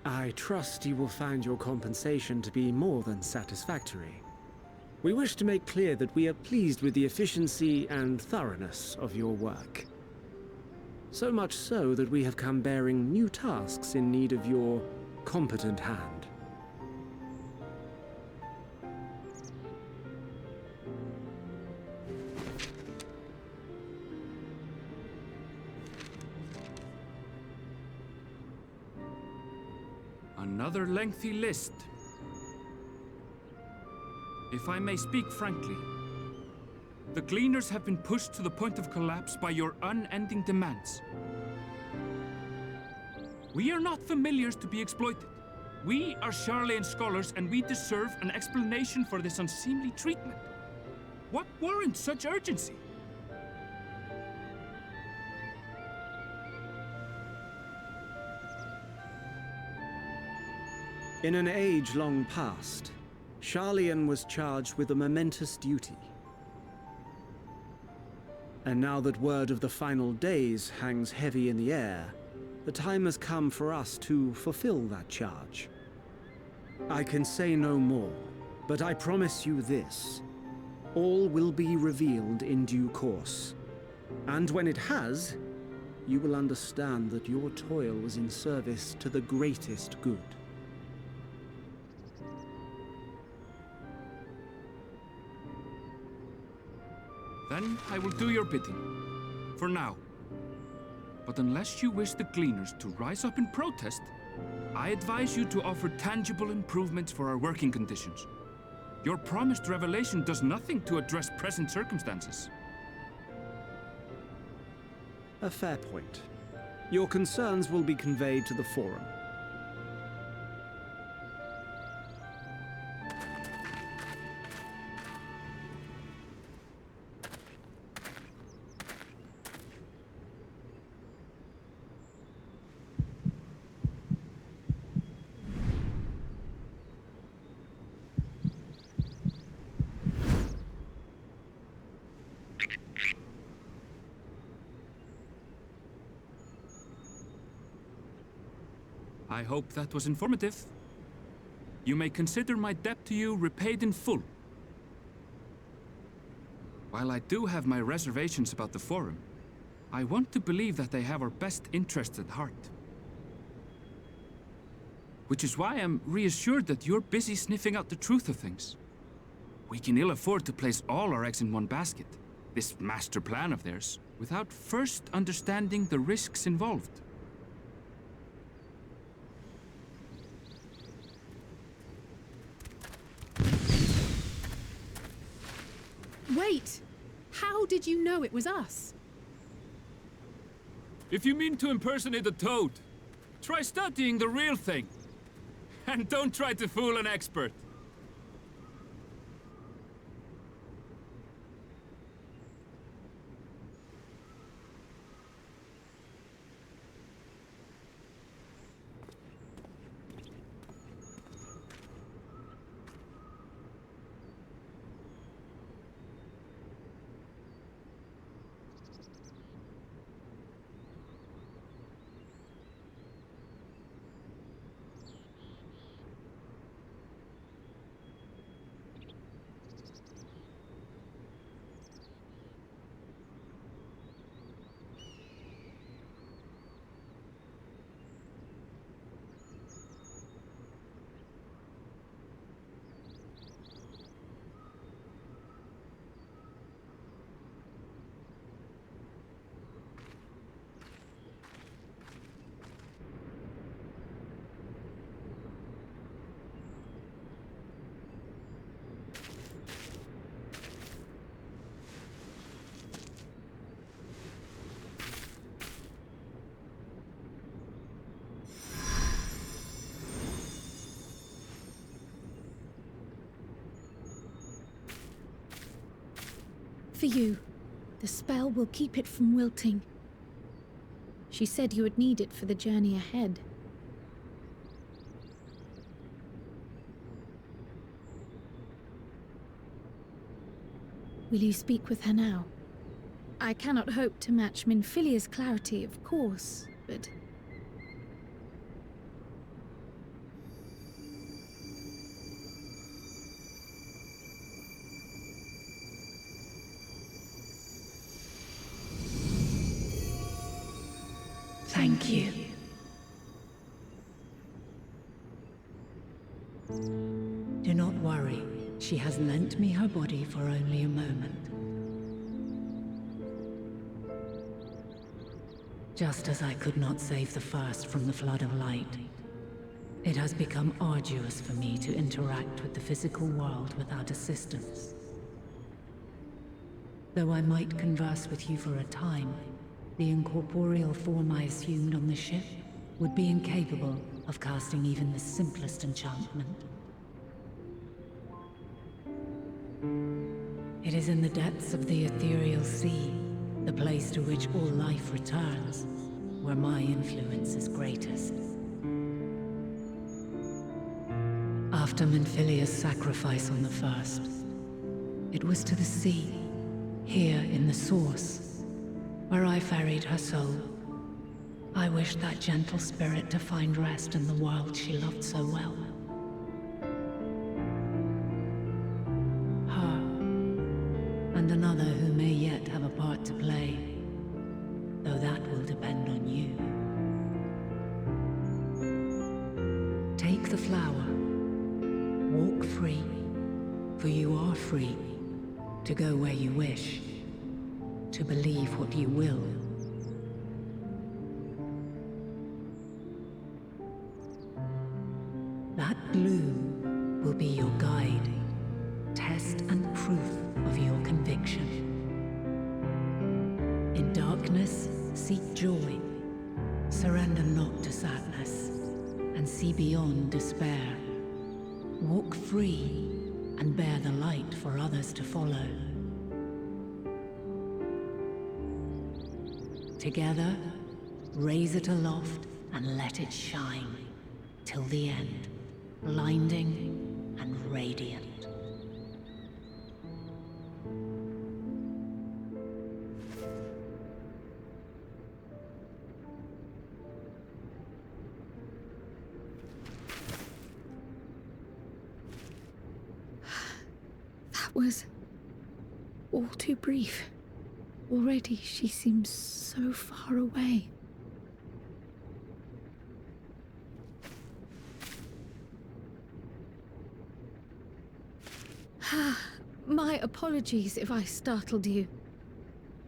I trust you will find your compensation to be more than satisfactory. We wish to make clear that we are pleased with the efficiency and thoroughness of your work. So much so that we have come bearing new tasks in need of your competent hand. Another lengthy list. If I may speak frankly, the Gleaners have been pushed to the point of collapse by your unending demands. We are not familiars to be exploited. We are Sharlayan scholars and we deserve an explanation for this unseemly treatment. What warrants such urgency? In an age long past, Sharlayan was charged with a momentous duty. And now that word of the final days hangs heavy in the air, the time has come for us to fulfill that charge. I can say no more, but I promise you this. All will be revealed in due course. And when it has, you will understand that your toil was in service to the greatest good. Then I will do your bidding. For now. But unless you wish the Gleaners to rise up in protest, I advise you to offer tangible improvements for our working conditions. Your promised revelation does nothing to address present circumstances. A fair point. Your concerns will be conveyed to the Forum. I hope that was informative. You may consider my debt to you repaid in full. While I do have my reservations about the Forum, I want to believe that they have our best interests at heart. Which is why I'm reassured that you're busy sniffing out the truth of things. We can ill afford to place all our eggs in one basket, this master plan of theirs, without first understanding the risks involved. Wait! How did you know it was us? If you mean to impersonate a toad, try studying the real thing. And don't try to fool an expert. For you. The spell will keep it from wilting. She said you would need it for the journey ahead. Will you speak with her now? I cannot hope to match Minfilia's clarity, of course, but... Thank you. Do not worry. She has lent me her body for only a moment. Just as I could not save the first from the flood of light, it has become arduous for me to interact with the physical world without assistance. Though I might converse with you for a time, the incorporeal form I assumed on the ship would be incapable of casting even the simplest enchantment. It is in the depths of the ethereal sea, the place to which all life returns, where my influence is greatest. After Menphilia's sacrifice on the first, it was to the sea, here in the source, where I ferried her soul. I wished that gentle spirit to find rest in the world she loved so well. Her, and another who may yet have a part to play, though that will depend on you. Take the flower. Walk free, for you are free to go where you wish, to believe what you will. That blue will be your guide, test and proof of your conviction. In darkness, seek joy, surrender not to sadness, and see beyond despair. Walk free and bear the light for others to follow. Together, raise it aloft and let it shine till the end, blinding and radiant. Was all too brief. Already she seems so far away. My apologies if I startled you.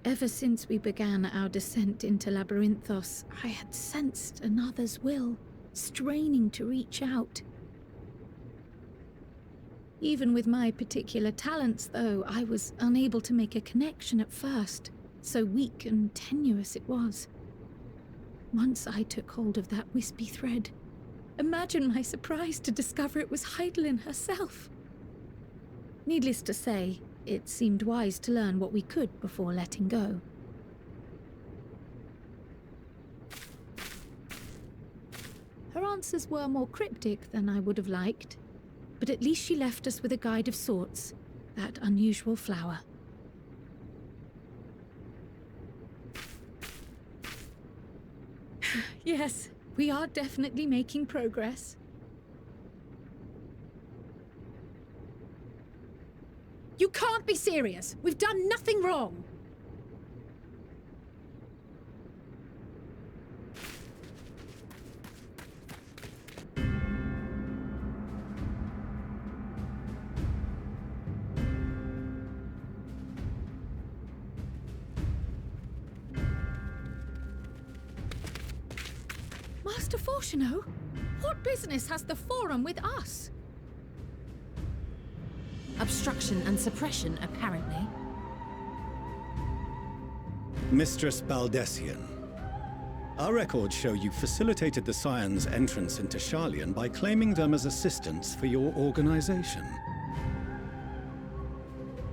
Ever since we began our descent into Labyrinthos, I had sensed another's will, straining to reach out. Even with my particular talents, though, I was unable to make a connection at first, so weak and tenuous it was. Once I took hold of that wispy thread, imagine my surprise to discover it was Heidelin herself. Needless to say, it seemed wise to learn what we could before letting go. Her answers were more cryptic than I would have liked. But at least she left us with a guide of sorts, that unusual flower. Yes, we are definitely making progress. You can't be serious! We've done nothing wrong! Master Fortuno? What business has the Forum with us? Obstruction and suppression, apparently. Mistress Baldessian, our records show you facilitated the Scions' entrance into Sharlayan by claiming them as assistants for your organization.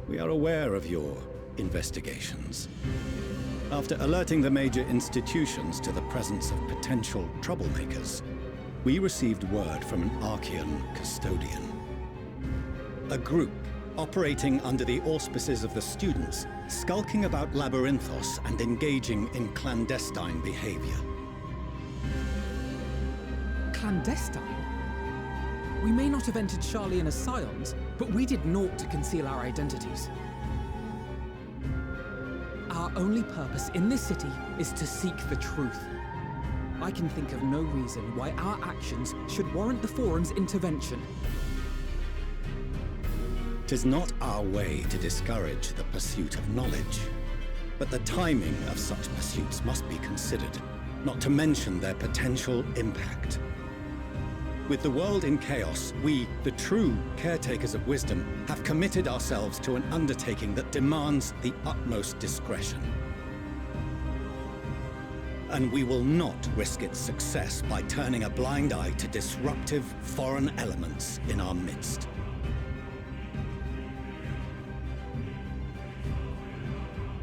We are aware of your investigations. After alerting the major institutions to the presence of potential troublemakers, we received word from an Archean custodian. A group operating under the auspices of the students, skulking about Labyrinthos and engaging in clandestine behavior. Clandestine? We may not have entered Sharlayan as Scions, but we did naught to conceal our identities. Our only purpose in this city is to seek the truth. I can think of no reason why our actions should warrant the Forum's intervention. 'Tis not our way to discourage the pursuit of knowledge, but the timing of such pursuits must be considered, not to mention their potential impact. With the world in chaos, we, the true caretakers of wisdom, have committed ourselves to an undertaking that demands the utmost discretion. And we will not risk its success by turning a blind eye to disruptive foreign elements in our midst.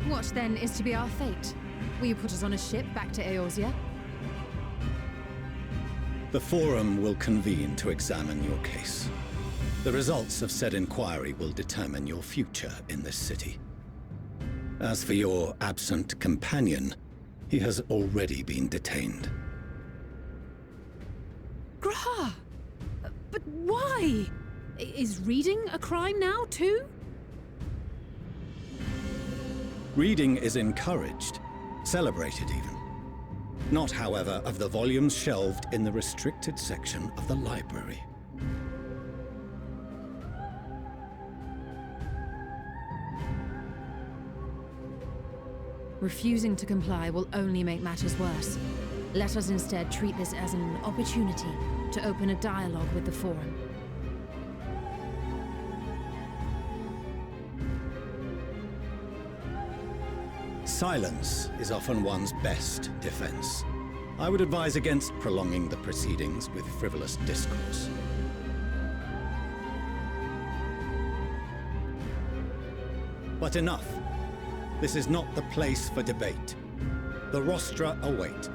What then is to be our fate? Will you put us on a ship back to Eorzea? The Forum will convene to examine your case. The results of said inquiry will determine your future in this city. As for your absent companion, he has already been detained. Grah! But why? Is reading a crime now, too? Reading is encouraged, celebrated even. Not, however, of the volumes shelved in the restricted section of the library. Refusing to comply will only make matters worse. Let us instead treat this as an opportunity to open a dialogue with the Forum. Silence is often one's best defense. I would advise against prolonging the proceedings with frivolous discourse. But enough. This is not the place for debate. The rostra await.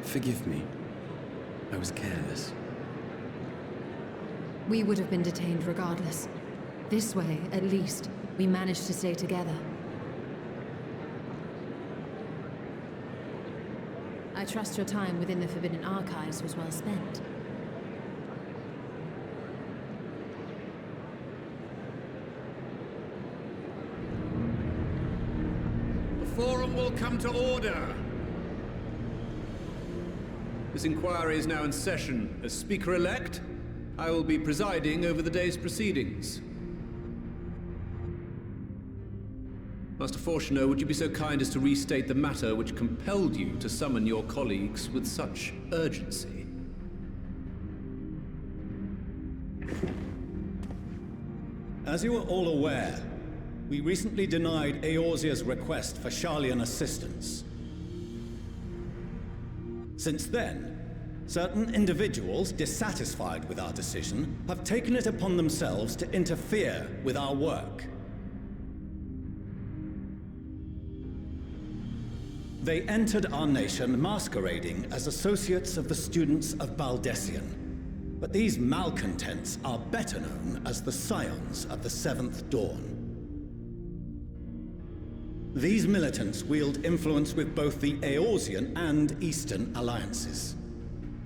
Forgive me. I was careless. We would have been detained regardless. This way, at least, we managed to stay together. I trust your time within the Forbidden Archives was well spent. The Forum will come to order. This inquiry is now in session. As Speaker-elect, I will be presiding over the day's proceedings. Master Fortuner, would you be so kind as to restate the matter which compelled you to summon your colleagues with such urgency? As you are all aware, we recently denied Eorzea's request for Sharlayan assistance. Since then, certain individuals dissatisfied with our decision have taken it upon themselves to interfere with our work. They entered our nation masquerading as associates of the students of Baldessian. But these malcontents are better known as the Scions of the Seventh Dawn. These militants wield influence with both the Eorzean and Eastern alliances,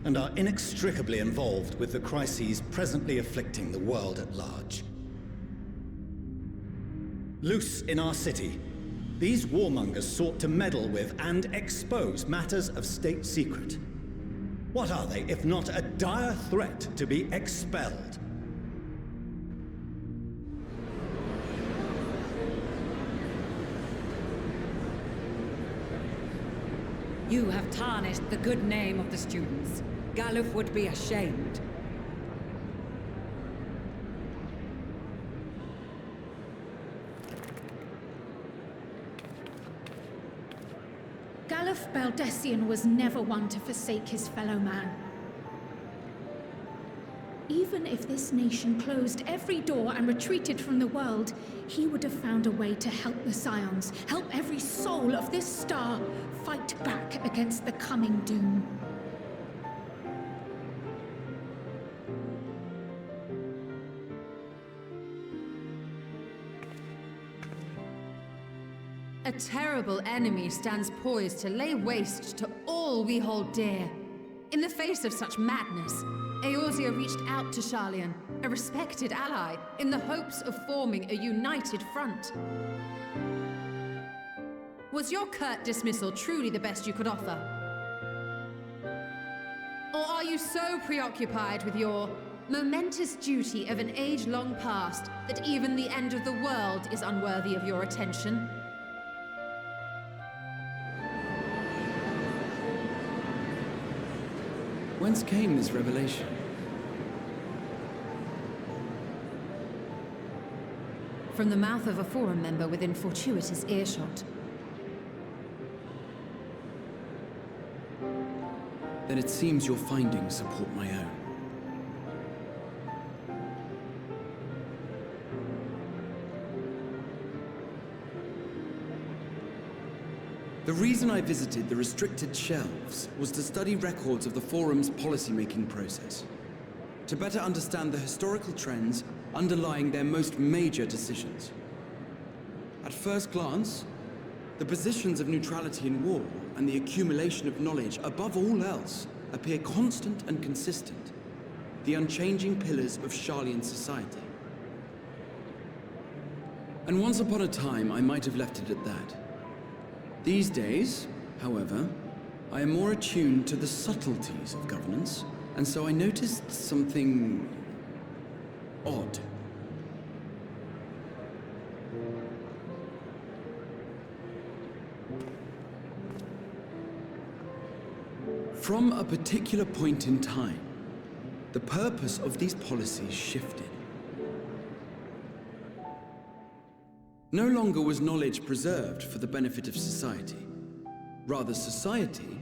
and are inextricably involved with the crises presently afflicting the world at large. Loose in our city, these warmongers sought to meddle with and expose matters of state secret. What are they, if not a dire threat to be expelled? You have tarnished the good name of the students. Galuf would be ashamed. Galuf Baldessian was never one to forsake his fellow man. Even if this nation closed every door and retreated from the world, he would have found a way to help the Scions, help every soul of this star fight back against the coming doom. A terrible enemy stands poised to lay waste to all we hold dear. In the face of such madness, Eorzea reached out to Sharlayan, a respected ally, in the hopes of forming a united front. Was your curt dismissal truly the best you could offer? Or are you so preoccupied with your Momentous duty of an age long past, that even the end of the world is unworthy of your attention. Whence came this revelation? From the mouth of a forum member within fortuitous earshot. Then it seems your findings support my own. The reason I visited the restricted shelves was to study records of the Forum's policymaking process, to better understand the historical trends underlying their most major decisions. At first glance, the positions of neutrality in war and the accumulation of knowledge above all else appear constant and consistent, the unchanging pillars of Sharlayan society. And once upon a time, I might have left it at that. These days, however, I am more attuned to the subtleties of governance, and so I noticed something odd. From a particular point in time, the purpose of these policies shifted. No longer was knowledge preserved for the benefit of society. Rather, society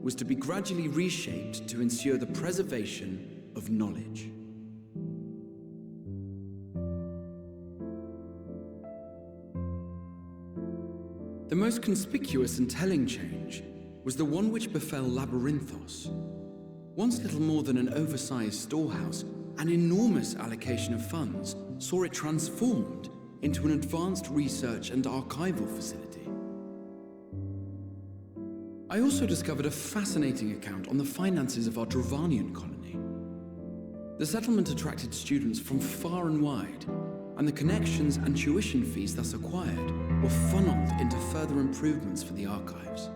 was to be gradually reshaped to ensure the preservation of knowledge. The most conspicuous and telling change was the one which befell Labyrinthos. Once little more than an oversized storehouse, an enormous allocation of funds saw it transformed into an advanced research and archival facility. I also discovered a fascinating account on the finances of our Dravanian colony. The settlement attracted students from far and wide, and the connections and tuition fees thus acquired were funneled into further improvements for the archives.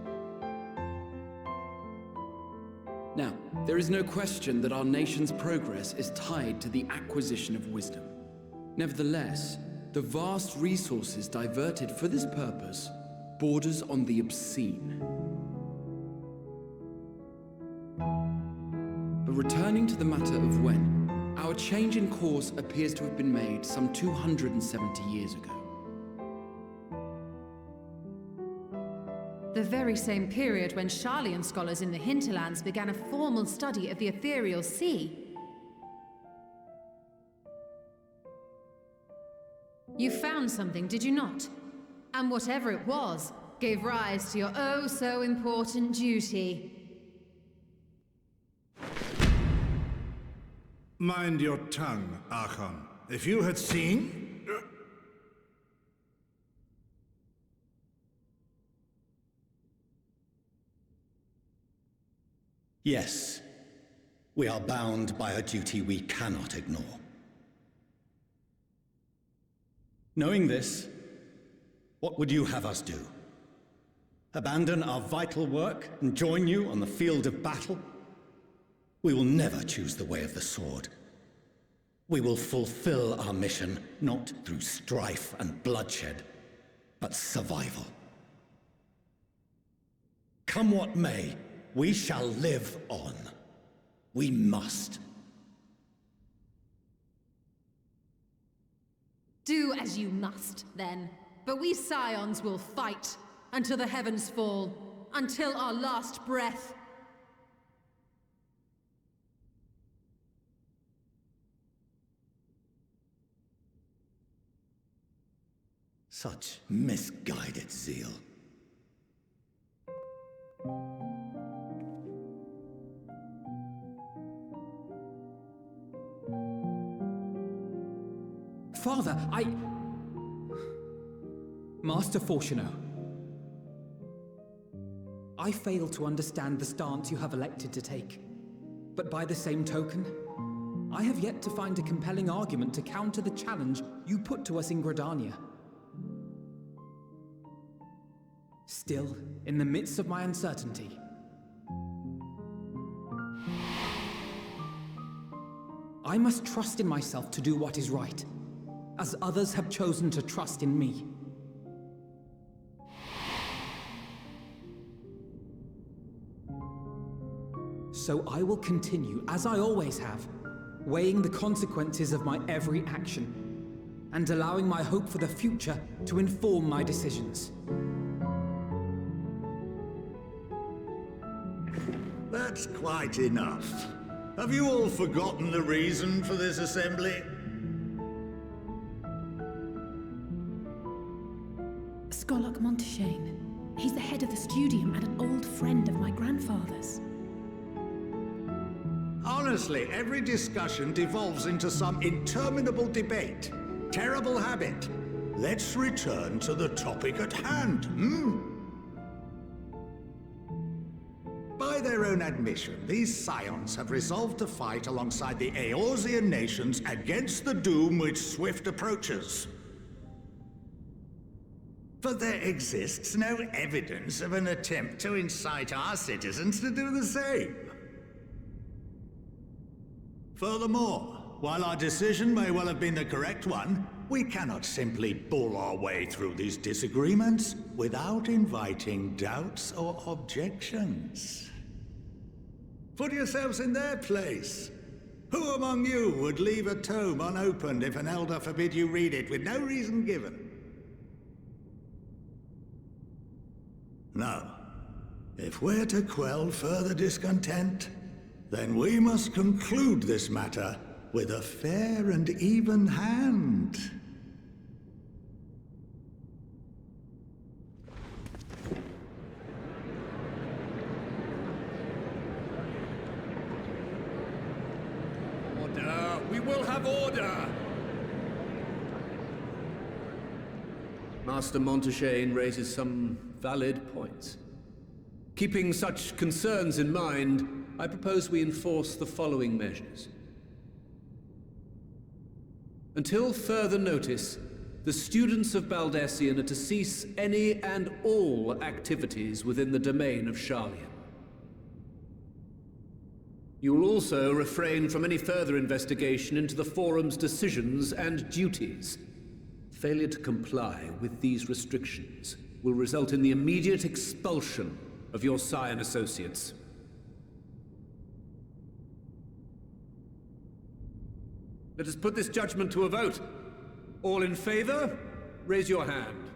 Now, there is no question that our nation's progress is tied to the acquisition of wisdom. Nevertheless, the vast resources diverted for this purpose borders on the obscene. But returning to the matter of when, our change in course appears to have been made some 270 years ago. The very same period when Sharlayan scholars in the hinterlands began a formal study of the ethereal sea. You found something, did you not? And whatever it was, gave rise to your oh-so-important duty. Mind your tongue, Archon. If you had seen... Yes, we are bound by a duty we cannot ignore. Knowing this, what would you have us do? Abandon our vital work and join you on the field of battle? We will never choose the way of the sword. We will fulfill our mission not through strife and bloodshed, but survival. Come what may, we shall live on. We must. Do as you must, then. But we Scions will fight until the heavens fall, until our last breath. Such misguided zeal. Father, Master Fortuno. I fail to understand the stance you have elected to take. But by the same token, I have yet to find a compelling argument to counter the challenge you put to us in Gridania. Still, in the midst of my uncertainty, I must trust in myself to do what is right, as others have chosen to trust in me. So I will continue, as I always have, weighing the consequences of my every action, and allowing my hope for the future to inform my decisions. That's quite enough. Have you all forgotten the reason for this assembly? Skolok Monteshane. He's the head of the studium and an old friend of my grandfather's. Honestly, every discussion devolves into some interminable debate. Terrible habit. Let's return to the topic at hand, By their own admission, these scions have resolved to fight alongside the Eorzean nations against the doom which swift approaches. But there exists no evidence of an attempt to incite our citizens to do the same. Furthermore, while our decision may well have been the correct one, we cannot simply bull our way through these disagreements without inviting doubts or objections. Put yourselves in their place. Who among you would leave a tome unopened if an elder forbid you read it with no reason given? Now, if we're to quell further discontent, then we must conclude this matter with a fair and even hand. Order! We will have order! Master Monteshane raises some valid points. Keeping such concerns in mind, I propose we enforce the following measures. Until further notice, the students of Baldessian are to cease any and all activities within the domain of Sharlayan. You will also refrain from any further investigation into the Forum's decisions and duties. Failure to comply with these restrictions will result in the immediate expulsion of your Scion associates. Let us put this judgment to a vote. All in favor, raise your hand.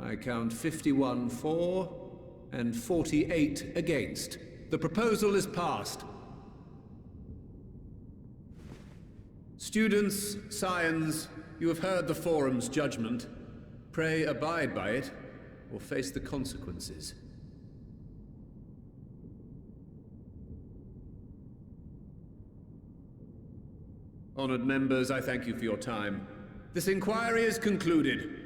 I count 51 for and 48 against. The proposal is passed. Students, Scions, you have heard the Forum's judgment. Pray abide by it, or face the consequences. Honored members, I thank you for your time. This inquiry is concluded.